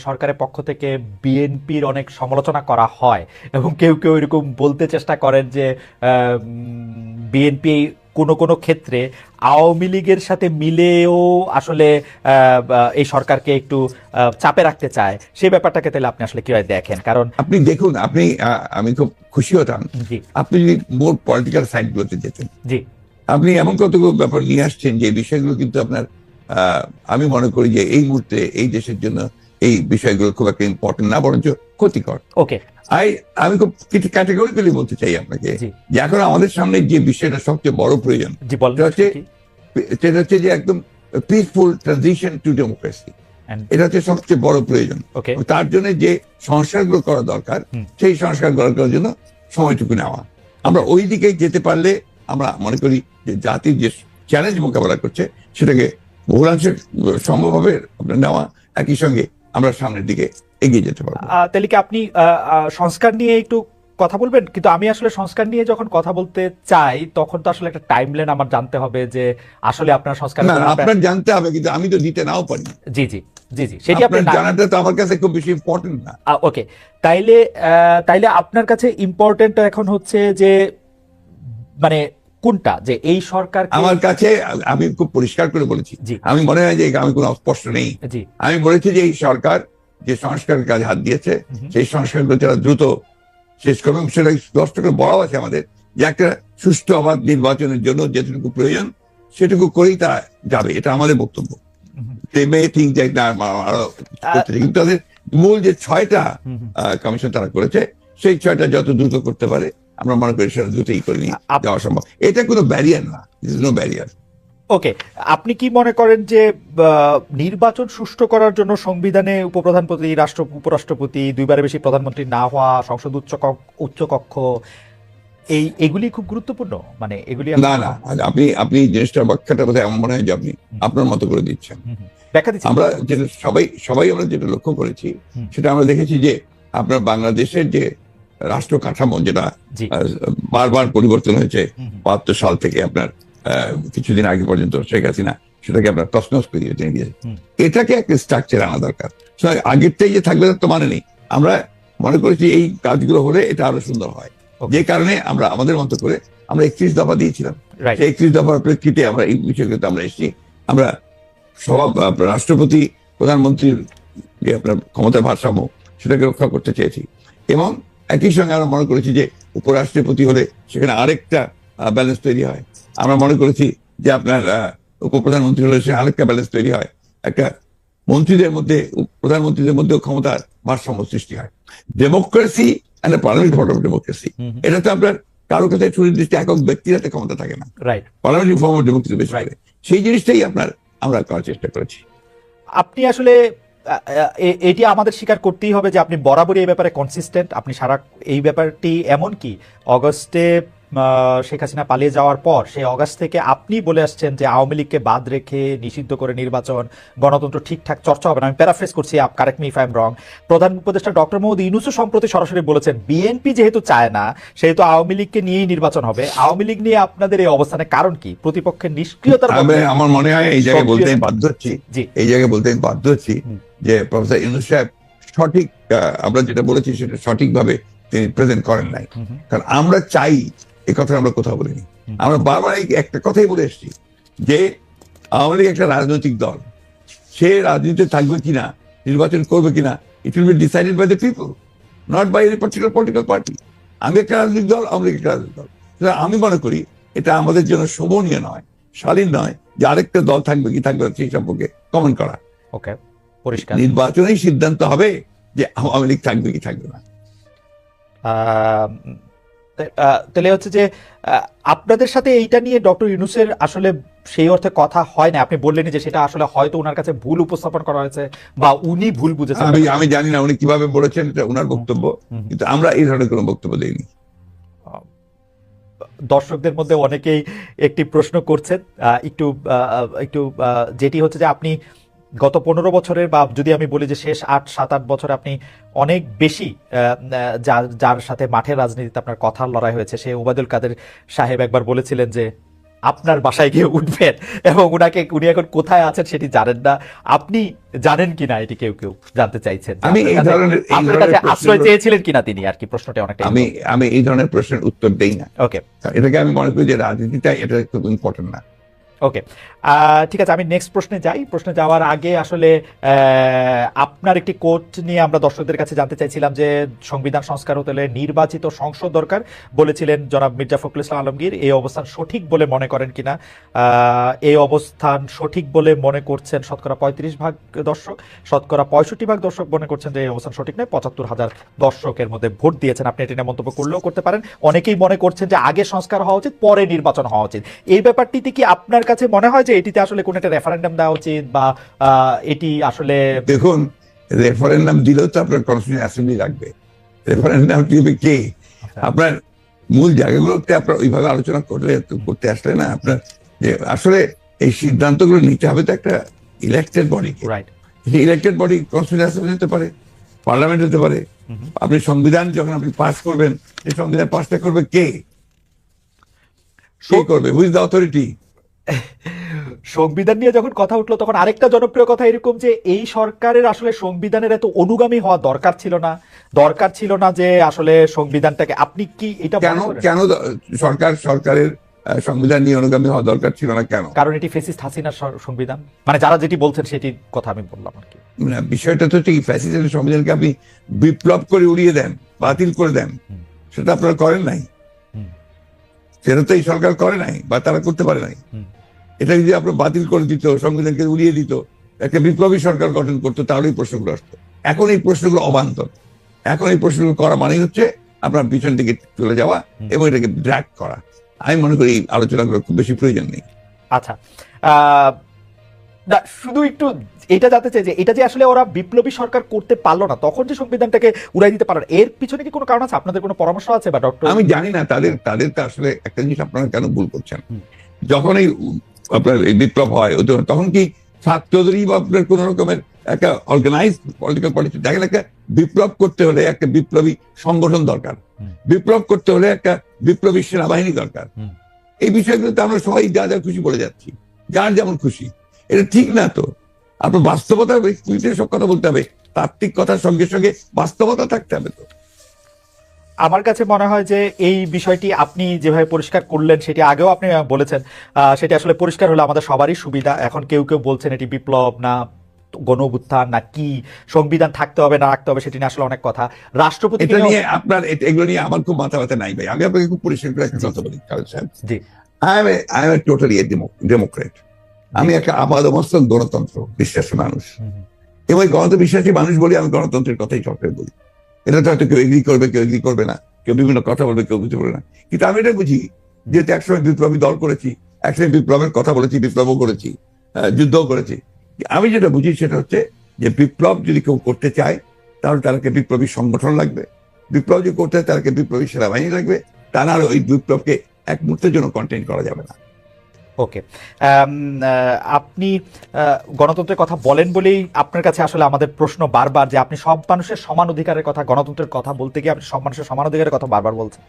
সরকারের পক্ষ থেকে বিএনপির অনেক সমালোচনা করা হয়, এবং কেউ কেউ এরকম বলতে চেষ্টা করেন যে বিএনপি কোনো কোনো ক্ষেত্রে আওয়ামী লীগের সাথে মিলেও আসলে এই সরকারকে একটু চাপে রাখতে চায়। সেই ব্যাপারটাকে তাহলে আপনি আসলে কিভাবে দেখেন? কারণ আপনি দেখুন, আমি খুব খুশি হতাম আপনি যদি মোর পলিটিক্যাল সাইড গুলোতে যেতেন। জি, আপনি এমন কতগুলো ব্যাপার নিয়ে আসছেন যে বিষয়গুলো কিন্তু আপনার, আমি মনে করি যে এই মুহূর্তে এই দেশের জন্য এই বিষয়গুলো খুব একটা ইম্পর্টেন্ট না, বরঞ্চ ক্ষতিকর। ওকে, আমি খুব কিছু ক্যাটেগরিক্যালি বলতে চাই আপনাকে যে এখন আমাদের সামনে যে বিষয়টা সবচেয়ে বড় প্রয়োজন সেটা হচ্ছে যে একদম পিসফুল ট্রানজিশন টু ডেমোক্রেসি। এটা হচ্ছে সবচেয়ে বড় প্রয়োজন। তার জন্য যে সংস্কারগুলো করা দরকার সেই সংস্কার করার জন্য সময়টুকু নেওয়া। আমরা ওই দিকে যেতে পারলে আমরা মনে করি যে জাতির যে চ্যালেঞ্জ মোকাবেলা করছে সেটাকে বহুলাংশে সম্ভব হবে আপনার নেওয়া, একই সঙ্গে আমরা সামনের দিকে এগিয়ে যেতে পারবো। তাহলে কি আপনি সংস্কার নিয়ে একটু কথা বলবেন? কিন্তু আমি আসলে সংস্কার নিয়ে যখন কথা বলতে চাই তখন তো আসলে একটা টাইমলাইন আমার জানতে হবে যে আসলে আপনার সংস্কার আপনার জানতে হবে, কিন্তু আমি তো দিতে নাও পারি। জি জি জি জি, সেটি আপনার জানাটা তো আমার কাছে খুব বেশি ইম্পর্টেন্ট না। ওকে, তাইলে আপনার কাছে ইম্পর্টেন্ট এখন হচ্ছে যে মানে কোনটা, যে এই সরকার? আমার কাছে আমি খুব পরিষ্কার করে বলেছি, আমি মনে হয় যে আমি কোনো অস্পষ্ট নেই। আমি বলেছি যে এই সরকার যে সংস্কারের কাজে হাত দিয়েছে সেই সংস্কারগুলো যারা দ্রুত শেষ করবে, সেটা স্পষ্ট করে বলা আছে আমাদের যে একটা সুষ্ঠু অবাধ নির্বাচনের জন্য যেটুকু প্রয়োজন সেটুকু করেই তারা যাবে, এটা আমাদের বক্তব্য। কিন্তু তাদের মূল যে 6টা কমিশন তারা করেছে সেই 6টা যত দ্রুত করতে পারে আমরা মনে করি সেটা দ্রুতই করে নিয়ে যাওয়া সম্ভব। এটা কোনো ব্যারিয়ার না, নো ব্যারিয়ার। ওকে, আপনি কি মনে করেন যে নির্বাচন সুষ্ঠু করার জন্য সংবিধানে উপপ্রধানপতি, উপরাষ্ট্রপতি, 2বারের বেশি প্রধানমন্ত্রী না হওয়া, সংসদ উচ্চকক্ষ, এগুলি খুব গুরুত্বপূর্ণ? মানে এগুলি না না, আপনি জিনিসটার ব্যাখ্যাটা বোধহয় এমন মনে হয় যে আপনি আপনার মতো করে দিচ্ছেন। আমরা যেটা সবাই আমরা যেটা লক্ষ্য করেছি সেটা আমরা দেখেছি যে আপনার বাংলাদেশের যে রাষ্ট্র কাঠামো যেটা বারবার পরিবর্তন হয়েছে 72 সাল থেকে আপনার কিছুদিন আগে পর্যন্ত শেখ হাসিনা সেটাকে আপনার তছনছ করে দিয়েছে। হুম। এটাকে একটা স্ট্রাকচার আনা দরকার। আগেরটাই যে থাকবে তার তো মানে নেই। আমরা মনে করেছি এই কাজগুলো হলে এটা আরো সুন্দর হয়, যে কারণে আমরা আমাদের মতো করে আমরা 31 দফা দিয়েছিলাম। রাইট। সেই 31 দফার প্রেক্ষিতে আমরা এই বিষয়গুলোতে আমরা এসেছি। আমরা সব রাষ্ট্রপতি প্রধানমন্ত্রীর যে আপনার ক্ষমতার ভারসাম্য সেটাকে রক্ষা করতে চেয়েছি, এবং একই সঙ্গে আমরা মনে করেছি যে উপরাষ্ট্রপতি হলে সেখানে আরেকটা ব্যালেন্স তৈরি হয়। আমরা মনে করেছি যে আপনার উপপ্রধানমন্ত্রী হলে সে আরেকটা ব্যালেন্স তৈরি হয়, একটা মন্ত্রীদের মধ্যে প্রধানমন্ত্রীদের মধ্যেও ক্ষমতার ভারসাম্য সৃষ্টি হয়। Democracy and parliament form of democracy, এটা তো আপনার কারো কাছে সুনির্দিষ্ট একক ব্যক্তির হাতে ক্ষমতা থাকে না, right. Parliamentary form of democracy বেশি করে। সেই জিনিসটাই আমরা করার চেষ্টা করেছি। আপনি আসলে এটি আমাদের স্বীকার করতেই হবে যে আপনি বরাবরই এই ব্যাপারে কনসিস্টেন্ট। আপনি সারা এই ব্যাপারটি এমনকি অগস্টে শেখ হাসিনা পালিয়ে যাওয়ার পর সেই অগস্ট থেকে আপনি বলে আসছেন যে আওয়ামী লীগকে বাদ রেখে নিষিদ্ধ করে নির্বাচন, গণতন্ত্র ঠিকঠাক চর্চা হবে না। আমি প্যারাফ্রেজ করছি, correct me if I am রং। প্রধান উপদেষ্টা ডক্টর মোহাম্মদ ইউনূসও সম্প্রতি সরাসরি বলেছেন বিএনপি যেহেতু চায় না সেহেতু আওয়ামী লীগকে নিয়েই নির্বাচন হবে। আওয়ামী লীগ নিয়ে আপনাদের এই অবস্থানের কারণ কি? প্রতিপক্ষের নিষ্ক্রিয়তার আমার মনে হয় এই জায়গায় বলতে আমি বাধ্য হচ্ছি, যে প্রফেসর ইউনূস সাহেব সঠিক, আমরা যেটা বলেছি সেটা সঠিকভাবে তিনি প্রেজেন্ট করেন নাই। কারণ আমরা চাই, এই কথা আমরা কোথাও বলিনি। আমরা বারবার একটা কথাই বলে এসেছি যে আওয়ামী লীগ একটা রাজনৈতিক দল, সে রাজনীতিতে থাকবে কিনা, নির্বাচন করবে কিনা, it will be decided by the people, not by any particular political party. আমি একটা রাজনৈতিক দল, আওয়ামী লীগ একটা রাজনৈতিক দল। আমি মনে করি এটা আমাদের জন্য শোভনীয় নয়, শালীন নয় যে আরেকটা দল থাকবে কি থাকবে সেই সম্পর্কে কমেন্ট করা। ওকে, পরিষ্কার। নির্বাচনেই সিদ্ধান্ত হবে যে আওয়ামী লীগ থাকবে কি থাকবে না। তাহলে হচ্ছে যে আপনাদের সাথে এইটা নিয়ে ডক্টর ইউনূসের আসলে সেই অর্থে কথা হয় না। আপনি বললেন যে সেটা আসলে হয়তো ওনার কাছে ভুল উপস্থাপন করা হয়েছে বা উনি ভুল বুঝেছেন। আমি জানি না উনি কিভাবে বলেছেন, এটা ওনার বক্তব্য, কিন্তু আমরা এই ধরনের কোনো বক্তব্য দেইনি। দর্শকদের মধ্যে অনেকেই একটি প্রশ্ন করছেন, একটু যেটি হচ্ছে যে আপনি গত 15 বছরের, বা যদি আমি বলি যে শেষ 7-8 বছরে আপনি অনেক বেশি যার সাথে মাঠের রাজনীতিতে আপনার কথার লড়াই হয়েছে, সে ওবায়দুল কাদের সাহেব একবার বলেছিলেন যে আপনার বাসায় গিয়ে উঠবেন এবং উনি এখন কোথায় আছেন সেটি জানেন না। আপনি জানেন কিনা এটি কেউ জানতে চাইছেন। আমি এই ধরনের আশ্রয় চেয়েছিলেন কিনা তিনি, আর কি প্রশ্নটা অনেকটা। আমি এই ধরনের প্রশ্নের উত্তর দেই না। ওকে, এটাকে আমি মনে করি যে রাজনীতিটা এটা খুব ইম্পর্টেন্ট না। ওকে, ঠিক আছে, আমি নেক্সট প্রশ্নে যাই। প্রশ্নে যাওয়ার আগে আসলে আপনার একটি কোট নিয়ে আমরা দর্শকদের কাছে জানতে চাইছিলাম যে সংবিধান সংস্কার হতে হলে নির্বাচিত সংসদ দরকার বলেছিলেন জনাব মির্জা ফখরুল ইসলাম আলমগীর। এই অবস্থান সঠিক বলে মনে করেন কিনা? এই অবস্থান সঠিক বলে মনে করছেন শতকরা 35% দর্শক, শতকরা 65% দর্শক মনে করছেন যে এই অবস্থান সঠিক নয়। 75,000 দর্শকের মধ্যে ভোট দিয়েছেন। আপনি এটি নিয়ে মন্তব্য করলেও করতে পারেন। অনেকেই মনে করছেন যে আগে সংস্কার হওয়া উচিত, পরে নির্বাচন হওয়া উচিত। এই ব্যাপারটিতে কি আপনার কাছে মনে হয় যে এটিতে আসলে কোন একটা রেফারেন্ডাম দেওয়া উচিত, বা এটি আসলে? দেখুন, রেফারেন্ডাম দিলেও তো আপনার কনস্টিটিউশন অ্যাসেম্বলি লাগবে। রেফারেন্ডাম দিবে কে? আপনার মূল জায়গাগুলোতে আপনার ওইভাবে আলোচনা করতে আসলে না, আপনার যে আসলে এই সিদ্ধান্তগুলো নিতে হবে তো একটা ইলেক্টেড বডিকে। Right. Elected body constitution assembly হতে পারে, পার্লামেন্ট হতে পারে। আপনি সংবিধান যখন আপনি পাস করবেন, এই সংবিধান পাসটা করবে কে করবে? Who's the authority? সংবিধান নিয়ে যখন কথা উঠলো তখন আরেকটা জনপ্রিয় কথা এরকম যে এই সরকারের আসলে সংবিধানের এত অনুগামী হওয়া দরকার ছিল না যে আসলে সংবিধানটাকে, আপনি কি এটা কেন সরকারের সংবিধান নিয়ে অনুগামী হওয়া দরকার ছিল না কেন? কারণ এটি ফ্যাসিস্ট হাসিনার সংবিধান, মানে যারা যেটি বলছেন সেটির কথা আমি বললাম আর কি। বিষয়টা তো ঠিক, ফ্যাসিস্টের সংবিধানকে আপনি বিপ্লব করে উড়িয়ে দেন, বাতিল করে দেন, সেটা আপনারা করেন নাই। সেটা তো এই সরকার করে নাই, বা তারা করতে পারে নাই। এটা যদি আপনার বাতিল করে দিত, সংবিধানকে উড়িয়ে দিত, একটা বিপ্লবী সরকার গঠন করতো, তাহলে এই প্রশ্নগুলো আসতো। এখন এই প্রশ্নগুলো অবান্তর। এখন এই প্রশ্নগুলো করা মানে হচ্ছে আপনার পিছন থেকে চলে যাওয়া এবং এটাকে ড্র্যাগ করা। আমি মনে করি এই আলোচনাগুলো খুব বেশি প্রয়োজন নেই। আচ্ছা, শুধু একটু এটা জানতে চাই যে এটা যে আসলে ওরা বিপ্লবী সরকার করতে পারলো না, তখন যে সংবিধানটাকে উড়াই দিতে পারলো, এর পিছনে কি কোনো কারণ আছে? আপনাদের কোনো পরামর্শ আছে? বা ডক্টর, আমি জানি না, তাদের আসলে একটা জিনিস আপনারা কেন ভুল করছেন। যখন এই আপনার এই বিপ্লব হয়, তখন কি ছাত্রদেরই বা আপনার কোন রকমের একটা অর্গানাইজ পলিটিক্যাল পার্টি? দেখেন, একটা বিপ্লব করতে হলে একটা বিপ্লবী সংগঠন দরকার, বিপ্লব করতে হলে একটা বিপ্লবী সেনাবাহিনী দরকার। এই বিষয়গুলোতে আমরা সবাই যা যা খুশি বলে যাচ্ছি, যার যেমন খুশি। এটা ঠিক না তো। আপনার বাস্তবতা সব কথা বলতে হবে, তাত্ত্বিক কথার সঙ্গে সঙ্গে বাস্তবতা থাকতে হবে তো। আমার কাছে মনে হয় যে এই বিষয়টি আপনি যেভাবে পরিষ্কার করলেন সেটি আগেও আপনি বলেছেন, সেটি আসলে পরিষ্কার হলে আমাদের সবারই সুবিধা। এখন কেউ কেউ বলছেন এটি বিপ্লব না গণ অভ্যুত্থান না কি, সংবিধান থাকতে হবে না রাখতে হবে সেটি নিয়ে আসলে অনেক কথা। রাষ্ট্রপতি এটা নিয়ে আপনার এগুলো নিয়ে আমার খুব মাথা ব্যথা নাই ভাই। আমি আপনাকে খুব পরিষ্কার করে একটা কথা বলি খালেদ সাহেব, G I am totally Democrat. আমি একটা আপাদমস্তক গণতন্ত্র বিশ্বাসী মানুষ, এবং গণতন্ত্র বিশ্বাসী মানুষ বলি আমি গণতন্ত্রের কথাই সবসময় বলি। এটা তো হয়তো কেউ এগ্রি করবে, কেউ এগ্রি করবে না, কেউ বিভিন্ন কথা বলবে, কেউ কিছু বলবে না, কিন্তু আমি এটা বুঝি যেহেতু একসময় বিপ্লবী দল করেছি, একসময় বিপ্লবের কথা বলেছি, বিপ্লবও করেছি, যুদ্ধও করেছি। আমি যেটা বুঝি সেটা হচ্ছে যে বিপ্লব যদি কেউ করতে চায় তাহলে তাদেরকে বিপ্লবী সংগঠন লাগবে, বিপ্লব যদি করতে হয় তাদেরকে বিপ্লবী সেনাবাহিনী লাগবে, তা না ওই বিপ্লবকে এক মুহূর্তের জন্য কন্টেইন করা যাবে না। ওকে, আপনি গণতন্ত্রের কথা বলেন বলেই আপনার কাছে আসলে আমাদের প্রশ্ন বারবার যে আপনি সব মানুষের সমান অধিকারের কথা, গণতন্ত্রের কথা বলতে গিয়ে আপনি সব মানুষের সমান অধিকারের কথা বারবার বলছেন,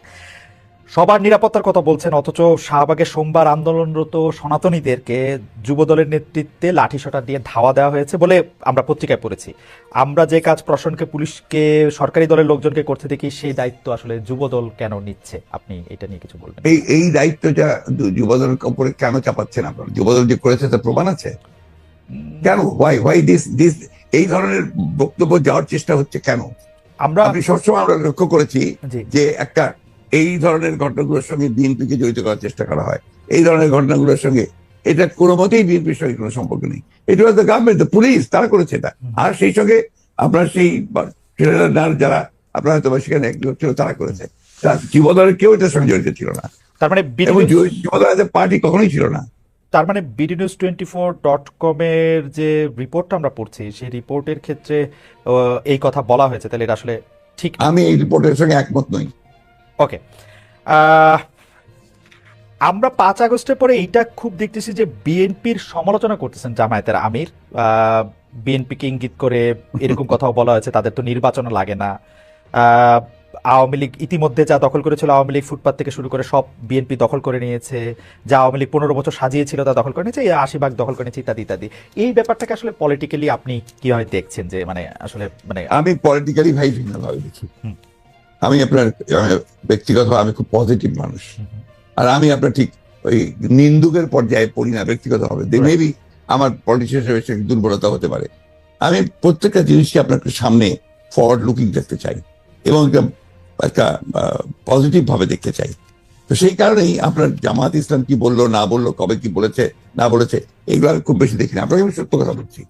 সবার নিরাপত্তার কথা বলছেন, অথচ শাহবাগে সোমবার আন্দোলনরত সনাতনীদেরকে যুবদলের নেতৃত্বে লাঠিসোঁটা দিয়ে ধাওয়া দেওয়া হয়েছে বলে আমরা পত্রিকায় পড়েছি। আমরা যে কাজ প্রশাসনকে, পুলিশকে, সরকারি দলের লোকজনকে করতে দেখি সেই দায়িত্ব আসলে যুবদল কেন নিচ্ছে? আপনি এটা নিয়ে কিছু বলবেন? এই দায়িত্বটা যুবদলের উপরে কেন চাপাচ্ছেন আপনারা? যুবদল যে করেছে তার প্রমাণ আছে কেন? হোয়াই দিস এই ধরনের বক্তব্য যাওয়ার চেষ্টা হচ্ছে কেন? আমরা সবসময় আমরা লক্ষ্য করেছি জি যে একটা এই ধরনের ঘটনাগুলোর সঙ্গে বিএনপিকে জড়িত করার চেষ্টা করা হয়, এই ধরনের ঘটনাগুলোর সঙ্গে এটা কোনো মতেই বিএনপির সঙ্গে কোনো সম্পর্ক নেই। এটা was the government, the police, তারা করেছে এটা। আর সেই সঙ্গে আপনার সেই যারা আপনার হয়তো সেখানে ছিল তারা করেছে, যুবদলের কেউ এটার সঙ্গে জড়িত ছিল না, তার মানে এবং যুবদলের পার্টি কখনোই ছিল না। তার মানে BDNews24.com এর যে রিপোর্টটা আমরা পড়ছি সেই রিপোর্টের ক্ষেত্রে এই কথা বলা হয়েছে, তাহলে এটা আসলে ঠিক না? আমি এই রিপোর্টের সঙ্গে একমত নই। ওকে, আমরা 5 আগস্টের পরে এইটা খুব দেখতেছি যে বিএনপির সমালোচনা করতেছেন জামায়াতের আমির, বিএনপিকে ইঙ্গিত করে এরকম কথাও বলা হয়েছে তাদের তো নির্বাচন লাগে না। আওয়ামী লীগ ইতিমধ্যে যা দখল করেছিল, আওয়ামী লীগ ফুটপাত থেকে শুরু করে সব বিএনপি দখল করে নিয়েছে, যা আওয়ামী লীগ 15 বছর সাজিয়েছিল তা দখল করে নিয়েছে, 80 ভাগ দখল করে নিয়েছে, ইত্যাদি ইত্যাদি। এই ব্যাপারটাকে আসলে পলিটিক্যালি আপনি কিভাবে দেখছেন? যে মানে আসলে মানে আমি পলিটিক্যালি ভাই ভিন্নভাবে দেখি। আমি আপনার ব্যক্তিগত আমি খুব পজিটিভ মানুষ, আর আমি আপনার ঠিক ওই নিন্দুকের পর্যায়ে পড়ি না ব্যক্তিগতভাবে। মেবি আমার পলিটিশিয়ান হিসেবে দুর্বলতা হতে পারে। আমি প্রত্যেকটা জিনিসকে আপনার সামনে ফরওয়ার্ড লুকিং দেখতে চাই এবং একটা পজিটিভ ভাবে দেখতে চাই। তো সেই কারণেই আপনার জামাত ইসলাম কি বললো না বললো, কবে কি বলেছে না বলেছে, এগুলো আমি খুব বেশি দেখি না। আপনাকে আমি সত্য কথা বলছি।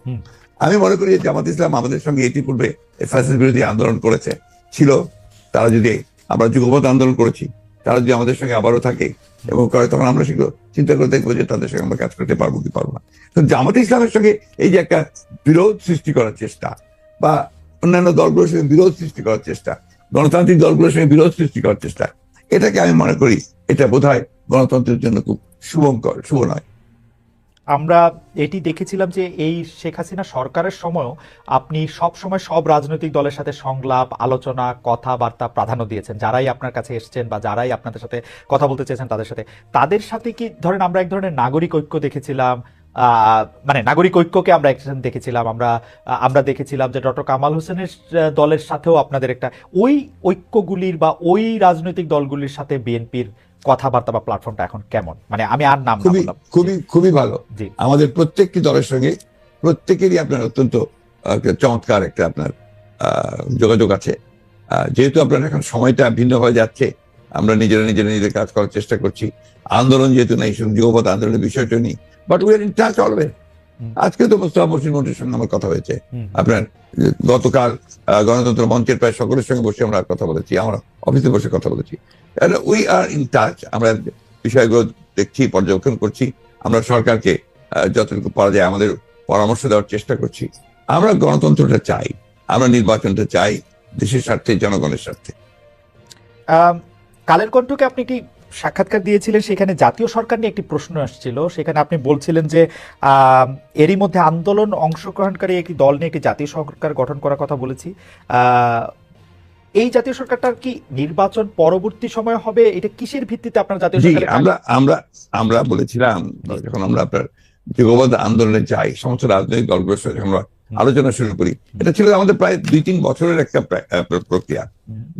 আমি মনে করি যে জামাত ইসলাম আমাদের সঙ্গে ইতিপূর্বে ফ্যাসিস্ট বিরোধী আন্দোলন করেছে ছিল, তারা যদি আমরা যুগপৎ আন্দোলন করেছি, তারা যদি আমাদের সঙ্গে আবারও থাকে এবং করে, তখন আমরা সেগুলো চিন্তা করে দেখবো যে তাদের সঙ্গে আমরা কাজ করতে পারবো কি পারবো না। তো জামাত ইসলামের সঙ্গে এই যে একটা বিরোধ সৃষ্টি করার চেষ্টা, বা অন্যান্য দলগুলোর সঙ্গে বিরোধ সৃষ্টি করার চেষ্টা, গণতান্ত্রিক দলগুলোর সঙ্গে বিরোধ সৃষ্টি করার চেষ্টা, এটাকে আমি মনে করি এটা বোধহয় গণতন্ত্রের জন্য খুব শুভঙ্কর, শুভ নয়। আমরা এটি দেখেছিলাম যে এই শেখ হাসিনা সরকারের সময়ও আপনি সব সময় সব রাজনৈতিক দলের সাথে সংলাপ, আলোচনা, কথাবার্তা প্রাধান্য দিয়েছেন। যারাই আপনার কাছে এসেছেন বা যারাই আপনাদের সাথে কথা বলতে চেয়েছেন তাদের সাথে কি ধরেন আমরা এক ধরনের নাগরিক ঐক্য দেখেছিলাম, মানে নাগরিক ঐক্যকে আমরা একসাথে দেখেছিলাম। আমরা দেখেছিলাম যে ডক্টর কামাল হোসেনের দলের সাথেও আপনাদের একটা ওই ঐক্যগুলির বা ওই রাজনৈতিক দলগুলির সাথে বিএনপির কথাবার্তা বা প্ল্যাটফর্মটা এখন কেমন? মানে আমি আর নাম খুবই ভালো। আমাদের প্রত্যেকটি দলের সঙ্গে প্রত্যেকেরই আপনার অত্যন্ত চমৎকার একটা আপনার যোগাযোগ আছে। যেহেতু আপনার এখন সময়টা ভিন্ন হয়ে যাচ্ছে, আমরা নিজেদের কাজ করার চেষ্টা করছি। আন্দোলন যেহেতু নেই, যুগপৎ আন্দোলনের বিষয়টা নেই, but we are in touch always. আজকে তো মোস্তফা মহসিন মন্ত্রীর সঙ্গে আমার কথা হয়েছে, আপনার গতকাল গণতন্ত্র মঞ্চের প্রায় সকলের সঙ্গে বসে আমরা কথা বলেছি, আমরা অফিসে বসে কথা বলেছি। We are in touch. আমরা বিষয়গুলো দেখছি, পর্যবেক্ষণ করছি, আমরা সরকারকে যতটুকু পারা যায় আমাদের পরামর্শ দেওয়ার চেষ্টা করছি। আমরা গণতন্ত্রটা চাই, আমরা নির্বাচনটা চাই দেশের স্বার্থে, জনগণের স্বার্থে। কালের কণ্ঠকে আপনি কি সাক্ষাৎকার দিয়েছিলেন, সেখানে জাতীয় সরকার নিয়ে একটি প্রশ্ন আসছিল, সেখানে আপনি বলছিলেন যে এরই মধ্যে আন্দোলন অংশগ্রহণকারী একটি দল নিয়ে একটি জাতীয় সরকার গঠন করার কথা বলেছি। এই জাতীয় সরকারটার কি নির্বাচন পরবর্তী সময় হবে? এটা কিসের ভিত্তিতে আপনার জাতীয় সরকার? আমরা বলেছিলাম যখন আমরা আপনার যুগপৎ আন্দোলনে যাই, সমস্ত রাজনৈতিক দলগুলোর সাথে আমরা আলোচনা শুরু করি। এটা ছিল আমাদের প্রায় 2-3 বছরের একটা প্রক্রিয়া।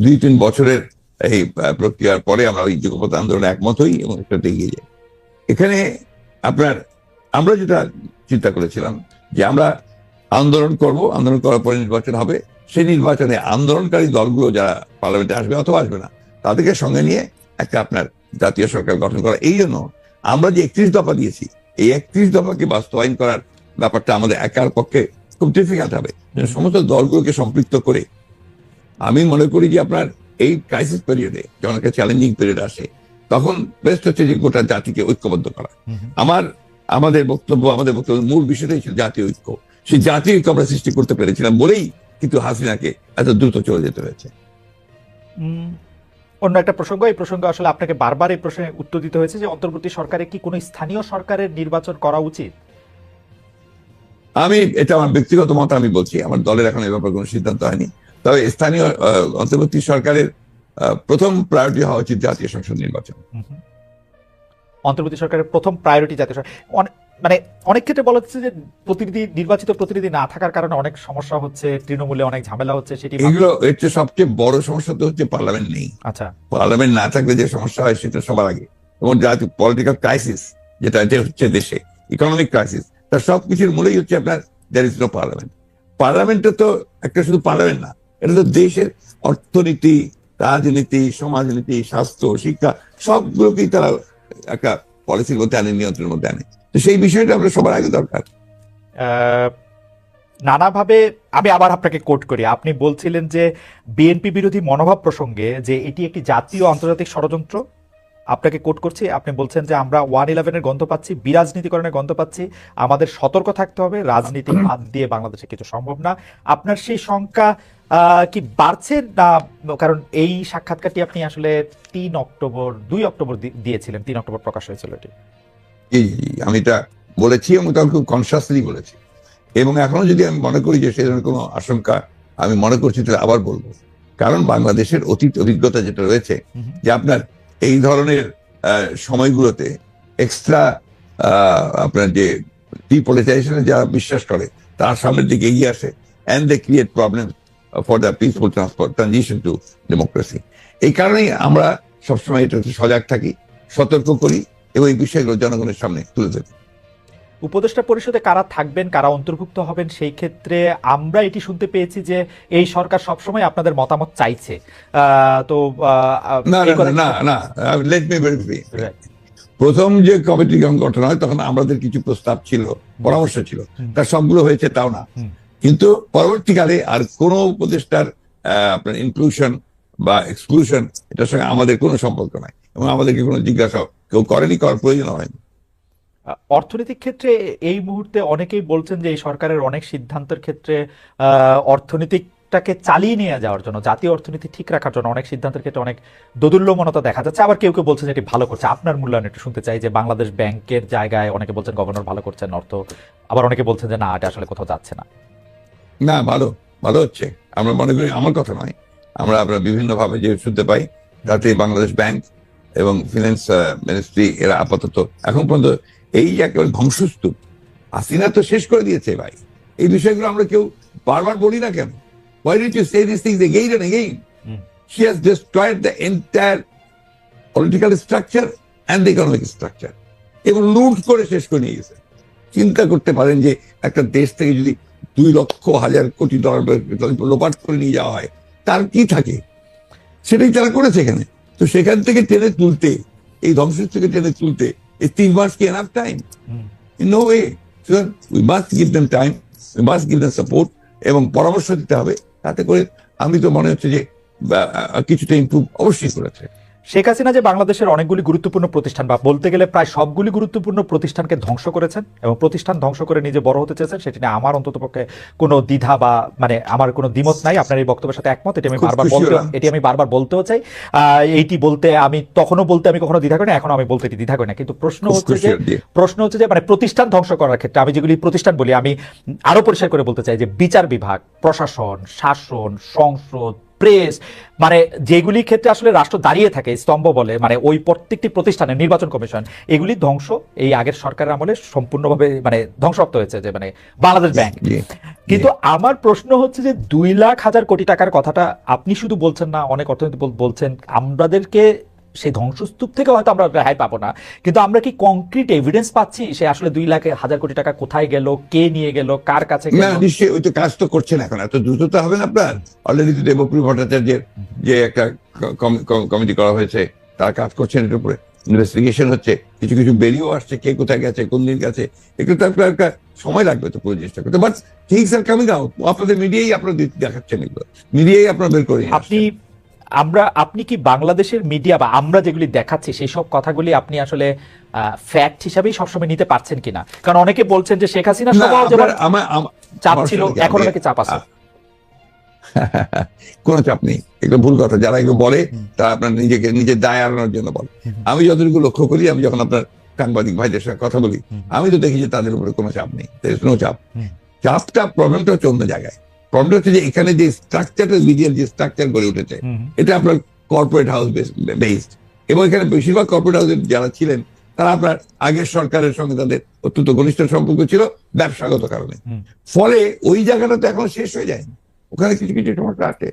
2-3 বছরের এই প্রক্রিয়ার পরে আমরা ওই যুগপৎ আন্দোলনে একমত হই এবং এটাতে এগিয়ে যাই। এখানে আমরা যেটা চিন্তা করেছিলাম যে আমরা আন্দোলন করব, আন্দোলন করার পরে নির্বাচন হবে, সেই নির্বাচনে আন্দোলনকারী দলগুলো যারা পার্লামেন্টে আসবে অথবা আসবে না তাদেরকে সঙ্গে নিয়ে একটা আপনার জাতীয় সরকার গঠন করা। এই জন্য আমরা যে 31 দফা দিয়েছি, এই 31 দফাকে বাস্তবায়ন করার ব্যাপারটা আমাদের একার পক্ষে খুব ডিফিকাল্ট হবে। সমস্ত দলগুলোকে সম্পৃক্ত করে আমি মনে করি যে আপনার এই ক্রাইসিস পিরিয়ডে, যখন একটা চ্যালেঞ্জিং পিরিয়ড আসে, তখন বেস্ট হচ্ছে যে গোটা জাতিকে ঐক্যবদ্ধ করা। আমাদের বক্তব্য মূল বিষয়টাই ছিল জাতীয় ঐক্য। সেই জাতীয় ঐক্য আমরা সৃষ্টি করতে পেরেছিলাম বলেই কিন্তু হাসিনাকে এত দ্রুত চলে যেতে হয়েছে। অন্য একটা প্রসঙ্গ, এই প্রসঙ্গে আসলে আপনাকে বারবার এই প্রশ্নে উত্তর দিতে হয়েছে যে অন্তর্বর্তী সরকারে কি কোনো স্থানীয় সরকারের নির্বাচন করা উচিত? এটা আমার ব্যক্তিগত মত, আমি বলছি আমার দলের এখন এই ব্যাপারে কোনো সিদ্ধান্ত হয়নি। তবে স্থানীয় অন্তর্বর্তী সরকারের প্রথম প্রায়োরিটি হওয়া উচিত জাতীয় সংসদ নির্বাচন। অন্তর্বর্তী সরকারের প্রথম প্রায়োরিটি জাতীয় মানে অনেক ক্ষেত্রে বলা হচ্ছে যে নির্বাচিত প্রতিনিধি না থাকার কারণে অনেক সমস্যা হচ্ছে, তৃণমূলে অনেক ঝামেলা হচ্ছে, সেটি এগুলো এর চেয়ে সবচেয়ে বড় সমস্যা তো হচ্ছে পার্লামেন্ট নেই। আচ্ছা, পার্লামেন্ট না থাকলে যে সমস্যা হয় সেটা সবার আগে, এবং জাতীয় পলিটিক্যাল ক্রাইসিস যেটা হচ্ছে দেশে, ইকোনমিক ক্রাইসিস, তার সবকিছুর মূলেই হচ্ছে আপনার দেয়ার ইজ নো পার্লামেন্ট। পার্লামেন্টটা তো একটা শুধু পার্লামেন্ট না, এটা তো দেশের অর্থনীতি, রাজনীতি, সমাজনীতি, স্বাস্থ্য, শিক্ষা সবগুলোকেই তারা একটা পলিসির মধ্যে আনে, নিয়ন্ত্রণের মধ্যে আনে। তো সেই বিষয়টা আমরা সবার আগে দরকার। নানাভাবে আমি আবার আপনাকে কোট করি, আপনি বলছিলেন যে বিএনপি বিরোধী মনোভাব প্রসঙ্গে যে এটি একটি জাতীয় আন্তর্জাতিক ষড়যন্ত্র। আপনাকে কোট করছি, আপনি বলছেন যে আমরা 111-এর গন্ধ পাচ্ছি, বিরাজনীতিকরণের গন্ধ পাচ্ছি, আমাদের সতর্ক থাকতে হবে, রাজনীতি বাদ দিয়ে বাংলাদেশে কিছু সম্ভব না। আপনার সেই শঙ্কা কি বাড়ছে না? কারণ এই সাক্ষাৎকারটি আপনি আসলে 2 অক্টোবর দিয়েছিলেন, 3 অক্টোবর প্রকাশ হয়েছিল এটি। আমি এটা বলেছি এবং তখন খুব কনসিয়াসলি বলেছি, এবং এখনো যদি আমি মনে করি যে সেই ধরনের কোনো আশঙ্কা আমি মনে করছি, তাহলে আবার বলবো। কারণ বাংলাদেশের অতীত অভিজ্ঞতা যেটা রয়েছে যে আপনার এই ধরনের সময়গুলোতে এক্সট্রা আপনার যে ডিপলিটাইজেশনে যারা বিশ্বাস করে তার সামনের দিকে এগিয়ে আসে, and they create problem for the peaceful transition to democracy. এই কারণেই আমরা সবসময় এটাতে সজাগ থাকি, সতর্ক করি এবং এই বিষয়গুলো জনগণের সামনে তুলে ধরি। উপদেষ্টা পরিষদে কারা থাকবেন, কারা অন্তর্ভুক্ত হবেন, সেই ক্ষেত্রে আমরা এটি শুনতে পেয়েছি যে এই সরকার সবসময় আপনাদের মতামত চাইছে। তো লেট মি ভেরিফাই। প্রথম যে কমিটি গঠন হয় তখন আমাদের কিছু প্রস্তাব ছিল, পরামর্শ ছিল, তার সবগুলো হয়েছে তাও না। কিন্তু পরবর্তীকালে আর কোনো উপদেষ্টার আপনার ইনক্লুশন বা এক্সক্লুশন এটার সঙ্গে আমাদের কোনো সম্পর্ক নাই, এবং আমাদেরকে কোনো জিজ্ঞাসা কেউ করেনি, করার প্রয়োজন হয়নি। অর্থনৈতিক ক্ষেত্রে এই মুহূর্তে অনেকেই বলছেন যে এই সরকারের অনেক সিদ্ধান্তের ক্ষেত্রে অর্থনীতিটাকে চালিয়ে নিয়ে যাওয়ার জন্য, জাতীয় অর্থনীতি ঠিক রাখার জন্য অনেক সিদ্ধান্তের ক্ষেত্রে অনেক দোদুল্যমনতা দেখা যাচ্ছে। আবার কেউ কেউ বলছেন এটি ভালো করছে। আপনার মূল্যায়ন একটু শুনতে চাই, যে বাংলাদেশ ব্যাংকের জায়গায় অনেকে বলছেন গভর্নর ভালো করছেন অর্থ, আবার অনেকে বলছেন যে না, এটা আসলে কোথাও যাচ্ছে না। না, ভালো হচ্ছে। আমরা মনে করি, আমার কথা নয়, আমরা বিভিন্ন ভাবে যে শুনতে পাই, তাতে বাংলাদেশ ব্যাংক এবং ফিনান্স মিনিস্ট্রি এরা আপাতত এখন পর্যন্ত এই যে একেবারে ধ্বংসস্তূপ হাসিনা তো শেষ করে দিয়েছে ভাই। এই বিষয়গুলো আমরা কেউ বারবার বলি না কেন? Why did you say these things again and again? She has destroyed the entire political structure and the economic structure, এবং লুট করে শেষ করে নিয়ে গেছে। চিন্তা করতে পারেন যে একটা দেশ থেকে যদি 2,00,000 কোটি ডলার লোপাট করে নিয়ে যাওয়া হয়, তার কি থাকে? সেটাই তারা করেছে এখানে। তো সেখান থেকে টেনে তুলতে, এই ধ্বংস থেকে টেনে তুলতে এই 3 মাস কি enough time? No way. We must give them time, we must give them support, এবং পরামর্শ দিতে হবে। তাতে করে আমি তো মনে হচ্ছে যে কিছুটা ইমপ্রুভ অবশ্যই করেছে। শেখ হাসিনা যে বাংলাদেশের অনেকগুলি গুরুত্বপূর্ণ প্রতিষ্ঠান, বা বলতে গেলে প্রায় সবগুলি গুরুত্বপূর্ণ প্রতিষ্ঠানকে ধ্বংস করেছেন এবং প্রতিষ্ঠান ধ্বংস করে নিজে বড় হতে চেয়েছেন, সেটি নিয়ে আমার অন্ততপক্ষে কোনো দ্বিধা বা মানে আমার কোনো দ্বিমত নাই। আপনার এই বক্তব্যের সাথে একমত, এটি আমি বারবার বলতেও চাই। এইটি বলতে আমি তখনও বলতে আমি কখনো দ্বিধা করি না, এখনো আমি বলতে এটি দ্বিধা করি না। কিন্তু প্রশ্ন হচ্ছে যে মানে প্রতিষ্ঠান ধ্বংস করার ক্ষেত্রে আমি যেগুলি প্রতিষ্ঠান বলি, আমি আরো পরিষ্কার করে বলতে চাই যে বিচার বিভাগ, প্রশাসন, শাসন, সংসদ, প্রেস, মানে যেগুলি ক্ষেত্রে আসলে রাষ্ট্র দাঁড়িয়ে থাকে স্তম্ভ বলে, মানে ওই প্রত্যেকটি প্রতিষ্ঠানে নির্বাচন কমিশন, এগুলি ধ্বংস এই আগের সরকারের আমলে সম্পূর্ণভাবে মানে ধ্বংসপ্রাপ্ত হয়েছে, যে মানে বাংলাদেশ ব্যাংক। জি, কিন্তু আমার প্রশ্ন হচ্ছে যে 2,00,000 কোটি টাকার কথাটা আপনি শুধু বলছেন না, অনেক অর্থনীতিবিদ বলছেন, আমাদেরকে সেই ধ্বংসস্তূপ থেকে হয়তো আমরা রেহাই পাবো না, কিন্তু আমরা কি কংক্রিট এভিডেন্স পাচ্ছি সে আসলে 2,00,000 কোটি টাকা কোথায় গেল, কে নিয়ে গেল, কার কাছে না গেল? নিশ্চয়ই ওই তো কাজ তো করছেন এখন, এত দ্রুত তো হবে না আপনার। অলরেডি তো দেবপ্রিয় ভট্টাচার্যের যে একটা কমিটি করা হয়েছে, তারা কাজ করছেন এর উপরে, ইনভেস্টিগেশন হচ্ছে, কিছু কিছু বেরিয়েও আসছে কে কোথায় গেছে, কোন দিন গেছে, এগুলো তো আপনার একটা সময় লাগবে তো পুরো চেষ্টা করতে। But things are coming out, আপনাদের মিডিয়াই আপনারা দেখাচ্ছেন, এগুলো মিডিয়াই আপনারা বের করে নিয়ে আপনি আসছেন। আপনি কি বাংলাদেশের মিডিয়া বা আমরা যেগুলি দেখাচ্ছি সেই সব কথাগুলি আপনি আসলে ফ্যাক্ট হিসাবেই সবসময় নিতে পারছেন কিনা? কারণ অনেকে বলছেন যে শেখ হাসিনা না, সবাই যেমন চাপ আমার ছিল, সাথে এখন নাকি চাপ আছে। কোনো চাপ নেই, এগুলো ভুল কথা। যারা এগুলো বলে তারা আপনার নিজের দায় এড়ানোর জন্য বলে। আমি যতটুকু লক্ষ্য করি, আমি যখন আপনার সাংবাদিক ভাইদের সাথে কথা বলি, আমি তো দেখি যে তাদের উপরে কোনো চাপ নেই, কোনো চাপ। চাপটা, প্রবলেমটা হচ্ছে অন্য জায়গায়। প্রবলেমটা হচ্ছে যে এখানে যে স্ট্রাকচারটা, মিডিয়ার যে স্ট্রাকচার গড়ে উঠেছে, এটা আপনার কর্পোরেট হাউস বেসড, এবং এখানে বেশিরভাগ কর্পোরেট হাউসের যারা ছিলেন তারা আপনার আগের সরকারের সঙ্গে তাদের অত্যন্ত ঘনিষ্ঠ সম্পর্ক ছিল ব্যবসাগত কারণে। ফলে ওই জায়গাটা তো এখন শেষ হয়ে যায়, ওখানে কিছু কিছু সমস্যা আছে।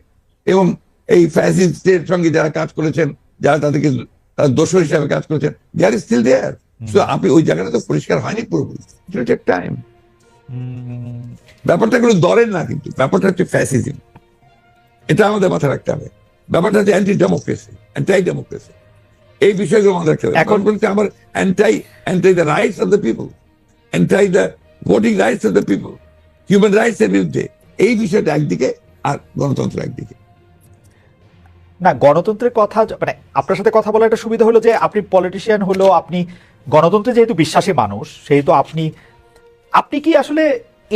এবং এই ফ্যাসিস্টের সঙ্গে যারা কাজ করেছেন, যারা তাদেরকে তারা দোষর হিসাবে কাজ করেছেন, দে আর স্টিল দেয়ার। সো আপনি ওই জায়গাটা তো পরিষ্কার হয়নি পুরোপুরি, ইট উইল টেক টাইম। ব্যাপারটা কোনো দলের না, কিন্তু ব্যাপারটা হচ্ছে ফ্যাসিজম, এটা আমাদের মাথায় রাখতে হবে। ব্যাপারটা হচ্ছে অ্যান্টি ডেমোক্রেসি, এই বিষয়গুলো মাথায় রাখতে হবে। এখন বলতে আমার anti the rights of the people, anti the voting rights of the people, human rights এর বিরুদ্ধে, এই বিষয়টা একদিকে, আর গণতন্ত্র একদিকে। না, গণতন্ত্রের কথা মানে আপনার সাথে কথা বলার একটা সুবিধা হলো যে আপনি পলিটিশিয়ান হলো, আপনি গণতন্ত্রে যেহেতু বিশ্বাসী মানুষ, সেহেতু আপনি কি আসলে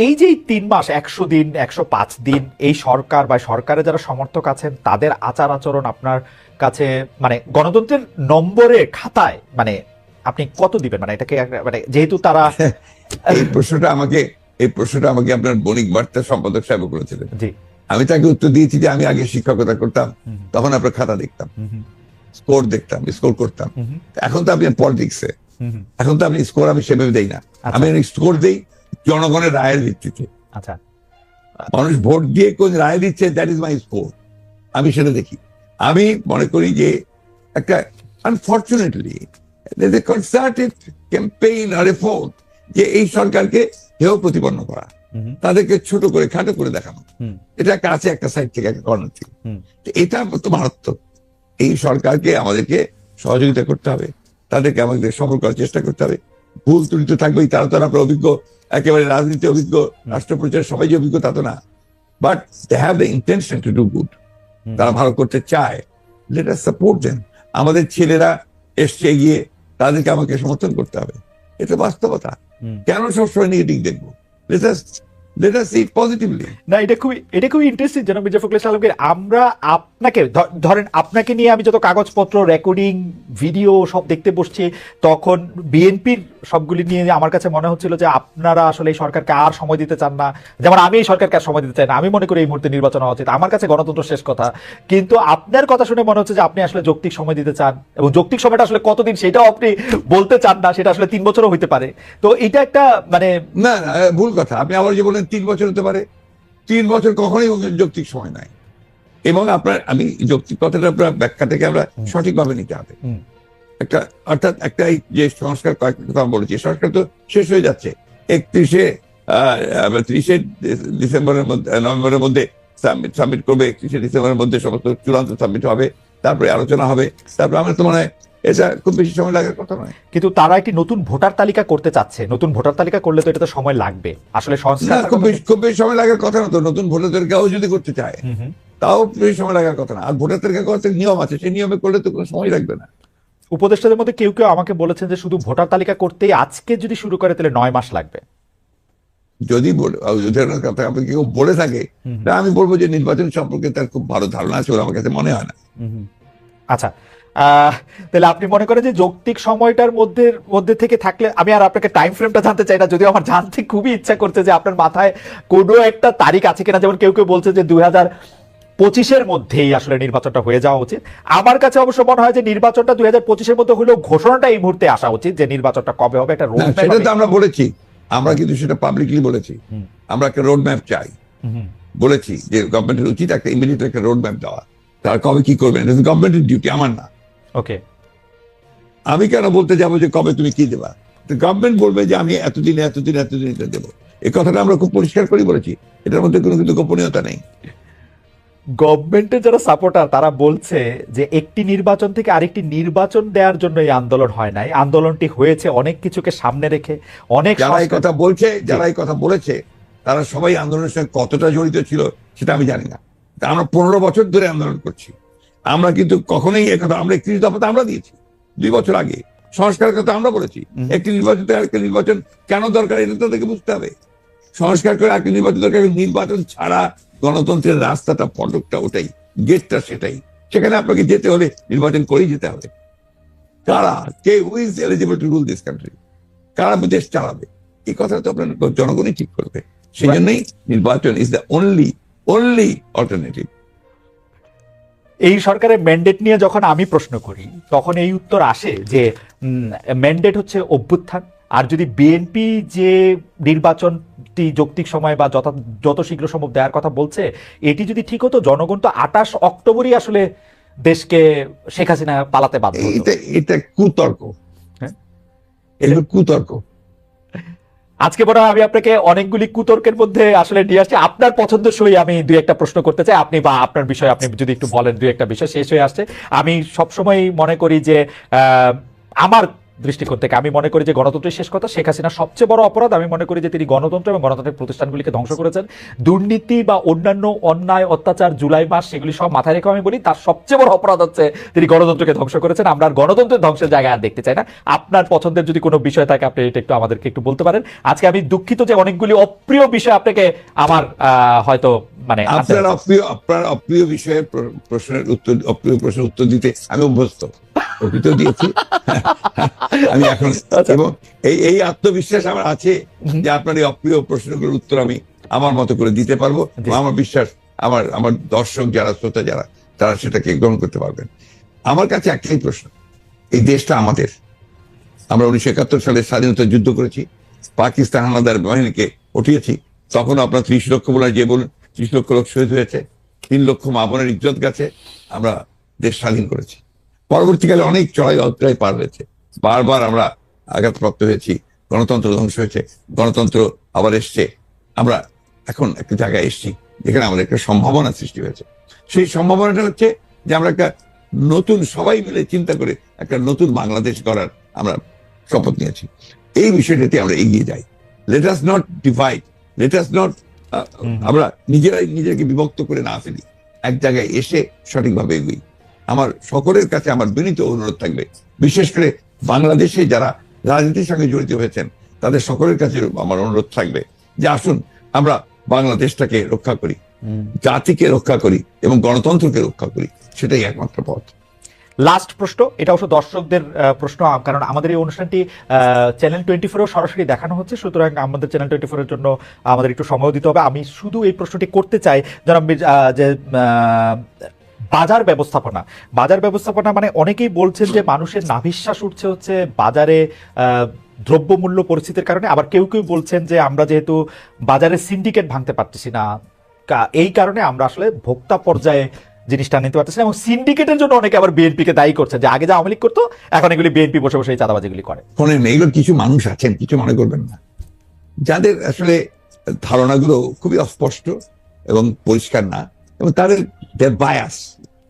এই যে 3 মাস, 100 দিন, 105 দিন এই সরকার বা সরকারের যারা সমর্থক আছেন তাদের আচার আচরণ আপনার কাছে মানে গণতন্ত্রের নম্বরে খাতায় মানে আপনি কত দিবেন? মানে এটাকে মানে যেহেতু তারা এই প্রশ্নটা আমাকে আপনার বণিক বার্তা সম্পাদক সাহেব করেছিলেন। জি, আমি তাকে উত্তর দিয়েছি যে আমি আগে শিক্ষকতা করতাম, তখন আপনার খাতা দেখতাম, স্কোর দেখতাম, স্কোর করতাম। এখন তো আপনি পলিটিক্সে, এখন তো আপনি স্কোর আমি সেভাবে দেই না, আমি স্কোর দেই জনগণের রায়ের ভিত্তিতে। আচ্ছা, মানুষ ভোট দিয়ে কোন রায় দিচ্ছে, দ্যাট ইজ মাই স্কোর, আমি সেটা দেখি। আমি মনে করি যে একটা আনফর্চুনেটলি কনসার্টেড ক্যাম্পেইন আর এফোর্ট যে এই সরকারকে হেয় প্রতিপন্ন করা, তাদেরকে ছোট করে খাটো করে দেখানো, এটা একটা আছে একটা সাইড থেকে, একটা কর্নার থেকে। এটা তো মারাত্মক। এই সরকারকে আমাদেরকে সহযোগিতা করতে হবে, তাদেরকে আমাদের সফল করার চেষ্টা করতে হবে। ভুল ত্রুটি তো থাকবেই, তারা তো আপনার অভিজ্ঞ, একেবারে রাজনীতি অভিজ্ঞ, রাষ্ট্র পরিচালনা সবাই যে অভিজ্ঞ তা তো না, but they have the intention to do good. তারা ভালো করতে চায়, লেট আস সাপোর্ট দেম। আমাদের ছেলেরা এসছে গিয়ে, তাদেরকে আমাকে সমর্থন করতে হবে, এটা বাস্তবতা। কেন সবসময় নেগেটিভ দেখবো? Let us see it positively. না, এটা খুবই ইন্টারেস্টিং জনাব মির্জা ফখরুল ইসলাম আলমগীর। আমরা আপনাকে ধরেন আপনাকে নিয়ে আমি যত কাগজপত্র, রেকর্ডিং, ভিডিও সব দেখতে বসছি, তখন বিএনপির সবগুলি নিয়ে আমার কাছে মনে হচ্ছিল যে আপনারা আসলে এই সরকারকে আর সময় দিতে চান না। যেমন আমি এই সরকারকে আর সময় দিতে চাই না, আমি মনে করি এই মুহূর্তে নির্বাচন হওয়া উচিত, আমার কাছে গণতন্ত্র শেষ কথা। কিন্তু আপনার কথা শুনে মনে হচ্ছে যে আপনি আসলে যৌক্তিক সময় দিতে চান, এবং যৌক্তিক সময়টা আসলে কতদিন সেটাও আপনি বলতে চান না, সেটা আসলে 3 বছরও হইতে পারে। তো এটা একটা মানে না, ভুল কথা। আপনি আবার যে বলেন 3 বছর হতে পারে, 3 বছর কখনোই যৌক্তিক সময় নাই। এবং আমি যৌক্তিক কথাটা আপনার ব্যাখ্যা থেকে আমরা সঠিকভাবে নিতে হবে। একটা অর্থাৎ একটা যে সংস্কার কয়েকটা কথা বলেছি, সংস্কার তো শেষ হয়ে যাচ্ছে 30 ডিসেম্বরের মধ্যে, নভেম্বরের মধ্যে সাবমিট করবে, 31 ডিসেম্বরের মধ্যে সমস্ত চূড়ান্ত সাবমিট হবে, তারপরে আলোচনা হবে, তারপরে আমার তো মনে হয় এটা খুব বেশি সময় লাগার কথা নয়। কিন্তু তারা একটি নতুন ভোটার তালিকা করতে চাচ্ছে, নতুন ভোটার তালিকা করলে তো এটা তো সময় লাগবে আসলে সংস্কার। খুব বেশি সময় লাগার কথা না তো, নতুন ভোটার তালিকাও যদি করতে চায় তাও বেশি সময় লাগার কথা না। আর ভোটার তালিকা করার নিয়ম আছে, সেই নিয়মে করলে তো কোনো সময় লাগবে না। উপদেষ্টাদের মধ্যে কেউ কেউ আমাকে বলেছেন যে শুধু ভোটার তালিকা করতেই আজকে যদি শুরু করে তাহলে 9 মাস লাগবে। যদি কথা কেউ বলে থাকে, আমি বলবো যে নির্বাচন সম্পর্কে তার খুব ভালো ধারণা আছে, আমার কাছে মনে হয় না। আচ্ছা, তাহলে আপনি মনে করেন যে যৌক্তিক সময়টার মধ্যে থেকে থাকলে, আমি আর আপনাকে টাইম ফ্রেমটা জানতে চাই না, যদিও আমার জানতে খুবই ইচ্ছা করছে যে আপনার মাথায় কোনো একটা তারিখ আছে কিনা। যেমন কেউ কেউ বলছে যে 2025-এর মধ্যেই আসলে নির্বাচনটা হয়ে যাওয়া উচিত। আমার কাছে অবশ্য মনে হয় যে নির্বাচনটা 2025-এর মধ্যে হলেও ঘোষণাটা এই মুহূর্তে আসা উচিত যে নির্বাচনটা কবে হবে, একটা না, রোড সেটা তো আমরা বলেছি, আমরা কিন্তু সেটা পাবলিকলি বলেছি, আমরা একটা রোড ম্যাপ চাই, বলেছি যে গভর্নমেন্টের উচিত একটা ইমিডিয়েট একটা রোড ম্যাপ দেওয়া, তারা কবে কি করবেন, এটা গভর্নমেন্টের ডিউটি, আমার না। ওকে, আমি কেন বলতে যাবো যে কবে তুমি কি দেবা? গভর্নমেন্ট বলবে যে আমি এতদিনে এতদিন এতদিন এটা দেবো, এই কথাটা আমরা খুব পরিষ্কার করে বলেছি, এটার মধ্যে কোনো কিন্তু গোপনীয়তা নেই। গভর্নমেন্টের যারা সাপোর্টার তারা বলছে যে একটি নির্বাচন থেকে আরেকটি নির্বাচন দেওয়ার জন্য এই আন্দোলন হয় নাই, আন্দোলনটি হয়েছে অনেক কিছুকে সামনে রেখে, অনেক যারা এই কথা বলছে, যারা এই কথা বলেছে, তারা সবাই আন্দোলনের সঙ্গে কতটা জড়িত ছিল সেটা আমি জানি না। তা আমরা 15 বছর ধরে আন্দোলন করছি, আমরা কিন্তু কখনোই একথা, আমরা 31 দফা তো আমরা দিয়েছি 2 বছর আগে, সংস্কারের কথা আমরা বলেছি। একটি নির্বাচন থেকে আরেকটি নির্বাচন কেন দরকার এটা তাদেরকে বুঝতে হবে। সংস্কার করে আরেকটি নির্বাচন দরকার, নির্বাচন ছাড়া গণতন্ত্রের রাস্তাটা, ফটকটা ওটাই, গেটটা সেটাই, সেখানে আপনাকে যেতে হলে নির্বাচন করেই যেতে হবে। কারা, কে, who is eligible to rule this country, কারা দেশ চালাবে, এই কথা তো আপনার জনগণই ঠিক করবে। সেই জন্যই নির্বাচন ইজ দ্য অনলি অল্টারনেটিভ। এই সরকারের ম্যান্ডেট নিয়ে যখন আমি প্রশ্ন করি তখন এই উত্তর আসে যে ম্যান্ডেট হচ্ছে অভ্যুত্থান, আর যদি বিএনপি যে নির্বাচনটি যৌক্তিক সময় বা যত শীঘ্র সম্ভব দেওয়ার কথা বলছে, এটি যদি ঠিক হতো, জনগণ তো 28 অক্টোবরই আসলে দেশকে শেখ হাসিনা পালাতে বাধ্য হতো। এটা কুতর্ক, হ্যাঁ, এটা কুতর্ক। আজকে বড় আমি আপনাকে অনেকগুলি কুতর্কের মধ্যে আসলে নিয়ে আসছি। আপনার পছন্দসই আমি দুই একটা প্রশ্ন করতে চাই, আপনি বা আপনার বিষয় আপনি যদি একটু বলেন, দুই একটা বিষয় শেষ হয়ে আসছে। আমি সবসময় মনে করি যে আমার দৃষ্টিকোণ থেকে আমি মনে করি যে গণতন্ত্রের শেষ কথা, শেখ হাসিনার সবচেয়ে বড় অপরাধ আমি মনে করি যে তিনি গণতন্ত্র এবং গণতান্ত্রিক প্রতিষ্ঠানগুলিকে ধ্বংস করেছেন। দুর্নীতি বা অন্যান্য অন্যায় অত্যাচার, জুলাই মাস, সেগুলি সব মাথায় রেখে আমি বলি তার সবচেয়ে বড় অপরাধ হচ্ছে তিনি গণতন্ত্রকে ধ্বংস করেছেন। আমরা আর গণতন্ত্রের ধ্বংসের জায়গায় আর দেখতে চাই না। আপনার পছন্দের যদি কোনো বিষয় থাকে আপনি এটা একটু আমাদেরকে একটু বলতে পারেন। আজকে আমি দুঃখিত যে অনেকগুলি অপ্রিয় বিষয় আপনাকে আমার হয়তো মানে আপনার অপ্রিয় বিষয়ের প্রশ্নের উত্তর, অপ্রিয় প্রশ্নের উত্তর দিতে আমি অভ্যস্ত, অতীত দিয়েছি আমি এখন, এবং এই আত্মবিশ্বাস আমার আছে যে আপনার এই অপ্রিয় প্রশ্নগুলোর উত্তর আমি আমার মতো করে দিতে পারবো। আমার বিশ্বাস আমার দর্শক যারা, শ্রোতা যারা, তারা সেটাকে গ্রহণ করতে পারবেন। আমার কাছে একটাই প্রশ্ন, এই দেশটা আমাদের, আমরা 1971 সালে স্বাধীনতা যুদ্ধ করেছি, পাকিস্তান হানাদার বাহিনীকে উঠিয়েছি, তখন আপনার 30 লক্ষ বলে যে বলুন, 30 লক্ষ লোক শহীদ হয়েছে, 3 লক্ষ মা বোনের ইজ্জত গেছে, আমরা দেশ স্বাধীন করেছি। পরবর্তীকালে অনেক চড়াই অত্যায় পার হয়েছে, বারবার আমরা আঘাতপ্রাপ্ত হয়েছি, গণতন্ত্র ধ্বংস হয়েছে, গণতন্ত্র আবার এসছে, আমরা এখন একটা জায়গায় এসছি যেখানে আমাদের একটা সম্ভাবনা সৃষ্টি হয়েছে। সেই সম্ভাবনাটা হচ্ছে যে আমরা একটা নতুন, সবাই মিলে চিন্তা করে একটা নতুন বাংলাদেশ গড়ার আমরা শপথ নিয়েছি। এই বিষয়টাতে আমরা এগিয়ে যাই, let us not divide, let us not, আমরা নিজেরাই নিজেকে বিভক্ত করে না ফেলি, এক জায়গায় এসে সঠিকভাবে এগোই। আমার সকলের কাছে আমার বিনীত অনুরোধ থাকবে, বিশেষ করে বাংলাদেশে যারা রাজনীতির সঙ্গে জড়িত হয়েছেন তাদের সকলের কাছে আমার অনুরোধ থাকবে যে আসুন আমরা বাংলাদেশটাকে রক্ষা করি, জাতিকে রক্ষা করি এবং গণতন্ত্রকে রক্ষা করি, সেটাই একমাত্র পথ। লাস্ট প্রশ্ন, এটা অবশ্য দর্শকদের প্রশ্ন, কারণ আমাদের এই অনুষ্ঠানটি চ্যানেল 24-এও সরাসরি দেখানো হচ্ছে, সুতরাং আমাদের চ্যানেল 24-এর জন্য আমাদের একটু সময় দিতে হবে। আমি শুধু এই প্রশ্নটি করতে চাই যে বাজার ব্যবস্থাপনা মানে অনেকেই বলছেন যে মানুষের নাভিশ্বাস উঠছে হচ্ছে বাজারে দ্রব্যমূল্য পরিস্থিতির কারণে, আবার কেউ কেউ বলছেন যে আমরা যেহেতু বাজারে সিন্ডিকেট ভাঙতে পারতেছি না, এই কারণে আমরা আসলে ভোক্তা পর্যায়ে জিনিসটা নিতে পারতেছি না, এবং সিন্ডিকেটের জন্য অনেকে আবার বিএনপিকে দায়ী করছে যে আগে যা আওয়ামী লীগ করতো এখন এগুলি বিএনপি বসে বসে এই চাঁদাবাজিগুলি করে। শোনেন, এইগুলো কিছু মানুষ আছেন, কিছু মনে করবেন না, যাদের আসলে ধারণাগুলো খুবই অস্পষ্ট এবং পরিষ্কার না, এবং তাদের বায়াস,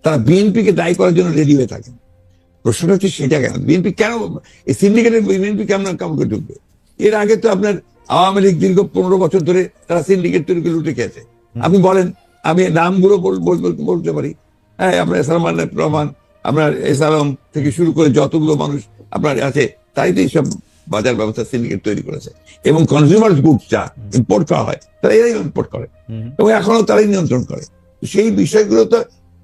তারা বিএনপিকে দায়ী করার জন্য রেডি হয়ে থাকেন। প্রশ্নটা হচ্ছে সেটা কেন বিএনপি, কেন এই সিন্ডিকেটের বিএনপি কেমন করে ঢুকবে? এর আগে তো আপনার আওয়ামী লীগ দীর্ঘ 15 বছর ধরে তারা সিন্ডিকেট তৈরি করে লুটে খেয়েছে। আপনি বলেন, আমি নামগুলো বলতে পারি, হ্যাঁ, আপনার সালমান রহমান, আপনার এসালাম থেকে শুরু করে যতগুলো মানুষ আপনার আছে, তাই তো এইসব বাজার ব্যবস্থা সিন্ডিকেট তৈরি করেছে। এবং কনজিউমার গুডস যা ইম্পোর্ট করা হয় তারা এরাই ইম্পোর্ট করে এবং এখনো তারাই নিয়ন্ত্রণ করে। সেই বিষয়গুলো তো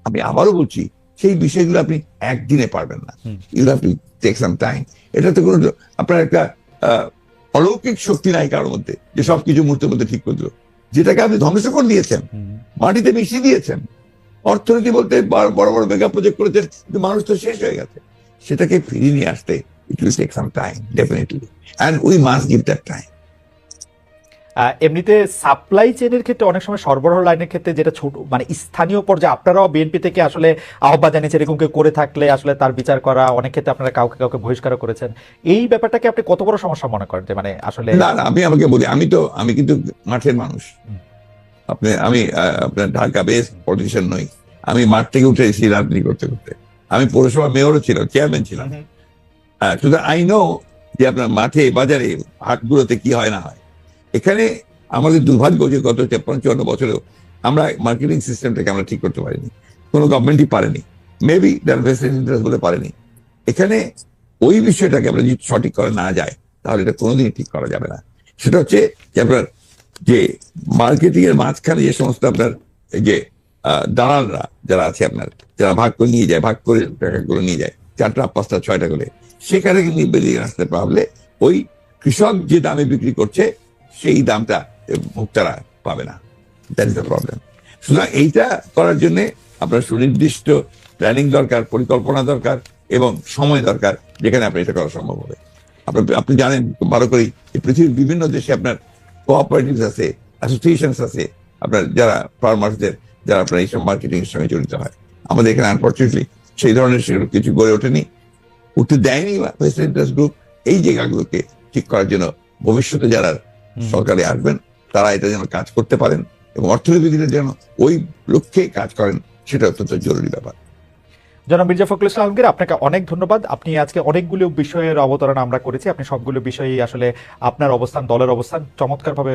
আমি আবারও বলছি, সেই বিষয়গুলো আপনি একদিনে পারবেন না, you have to take some time. এটা তো কোনো আপনার একটা অলৌকিক শক্তি নাই কারোর মধ্যে যে সবকিছু মুহূর্তের মধ্যে ঠিক করে দিল। যেটাকে আপনি ধ্বংস করে দিয়েছেন, মাটিতে মিশিয়ে দিয়েছেন, অর্থনীতি বলতে বড় বড় মেগা প্রজেক্ট করেছেন, কিন্তু মানুষ তো শেষ হয়ে গেছে। সেটাকে ফিরিয়ে নিয়ে আসতে it will take some time definitely, and we must give that time. এমনিতে সাপ্লাই চেনের ক্ষেত্রে অনেক সময় সরবরাহ লাইনের ক্ষেত্রে যেটা ছোট মানে স্থানীয় পর্যায়ে আপনারাও বিএনপি থেকে আসলে আহ্বান জানিয়েছেন এরকম কেউ করে থাকলে আসলে তার বিচার করা, অনেক ক্ষেত্রে আপনারা কাউকে কাউকে বহিষ্কার করেছেন। এই ব্যাপারটাকে আপনি কত বড় সমস্যা মনে করেন যে মানে আসলে? না না, আমাকে বলি, আমি কিন্তু মাঠের মানুষ। আমি আপনার ঢাকা বেস পলিটিশিয়ান নই। আমি মাঠ থেকে উঠে এসেছি রাজনীতি করতে করতে। আমি পৌরসভা মেয়রও ছিলাম, চেয়ারম্যান ছিলাম। শুধু আই নো যে আপনার মাঠে বাজারে হাটগুলোতে কি হয় না হয়। এখানে আমাদের দুর্ভাগ্য যে গত 53-54 বছরেও আমরা মার্কেটিং সিস্টেমটাকে আমরা ঠিক করতে পারিনি, কোনো গভর্নমেন্টই পারেনি। মেবি দ্যাট ভেস্টেড ইন্টারেস্ট বলে পারেনি। এখানে ওই বিষয়টাকে আমরা যদি সঠিক করা না যায় তাহলে এটা কোনোদিনই ঠিক করা যাবে না। সেটা হচ্ছে যে আপনার যে মার্কেটিং এর মাঝখানে যে সমস্ত আপনার এই যে দালালরা যারা আছে আপনার, যারা ভাগ করে নিয়ে যায়, ভাগ করে টাকাগুলো নিয়ে যায় 4টা 5টা 6টা করে, সেখানে কিন্তু বেরিয়ে আসতে পারলে ওই কৃষক যে দামে বিক্রি করছে সেই দামটা ভোক্তারা পাবে না। That is the problem. সুতরাং এইটা করার জন্য আপনার সুনির্দিষ্ট প্ল্যানিং দরকার, পরিকল্পনা দরকার এবং সময় দরকার, যেখানে আপনি এটা করা সম্ভব হবে। আপনি জানেন খুব ভালো করেই পৃথিবীর বিভিন্ন দেশে আপনার কোঅপারেটিভ আছে, অ্যাসোসিয়েশন আছে, আপনার যারা ফার্মার্সদের, যারা আপনার এইসব মার্কেটিং এর সঙ্গে জড়িত হয়। আমাদের এখানে আনফর্চুনেটলি সেই ধরনের সেগুলো কিছু গড়ে ওঠেনি, উঠতে দেয়নি ভেস্টেড ইন্টারেস্ট গ্রুপ। এই জায়গাগুলোকে ঠিক করার জন্য ভবিষ্যতে যারা সরকারে আসবেন তারা এটা যেন কাজ করতে পারেন এবং অর্থনীতিবিদরা যেন ওই লক্ষ্যে কাজ করেন, সেটা অত্যন্ত জরুরি ব্যাপার। জনাব মির্জা ফখরুল ইসলাম আলমগীর, আপনাকে অনেক ধন্যবাদ। আপনি আজকে অনেকগুলো বিষয়ের অবতারণা আমরা করেছি, আপনি সবগুলো বিষয়ই আসলে আপনার অবস্থান, দলের অবস্থান চমৎকারভাবে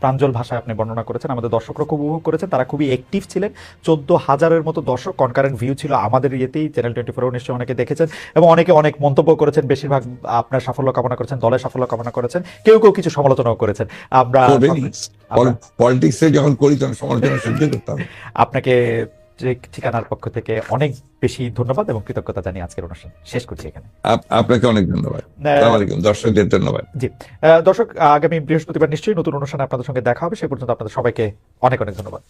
প্রাঞ্জল ভাষায় আপনি বর্ণনা করেছেন। আমাদের দর্শকরা খুব উপভোগ করেছেন, তারা খুবই অ্যাক্টিভ ছিলেন। 14,000-এর মতো দর্শক কনকারেন্ট ভিউ ছিল আমাদের ইয়েতেই, চ্যানেল 24 নিশ্চয়ই অনেকে দেখেছেন এবং অনেকে অনেক মন্তব্য করেছেন। বেশিরভাগ আপনার সাফল্য কামনা করেছেন, দলের সাফল্য কামনা করেছেন, কেউ কেউ কিছু সমালোচনাও করেছেন। আমরা পলিটিক্সে যখন করি তখন সমালোচনা সহ্য করতে হবে। আপনাকে ঠিকানার পক্ষ থেকে অনেক বেশি ধন্যবাদ এবং কৃতজ্ঞতা জানিয়ে আজকের অনুষ্ঠান শেষ করছি এখানে। আপনাকে অনেক ধন্যবাদ। আসসালামু আলাইকুম, দর্শকদের ধন্যবাদ। জি দর্শক, আগামী বৃহস্পতিবার নিশ্চয়ই নতুন অনুষ্ঠানে আপনাদের সঙ্গে দেখা হবে। সে পর্যন্ত আপনাদের সবাইকে অনেক অনেক ধন্যবাদ।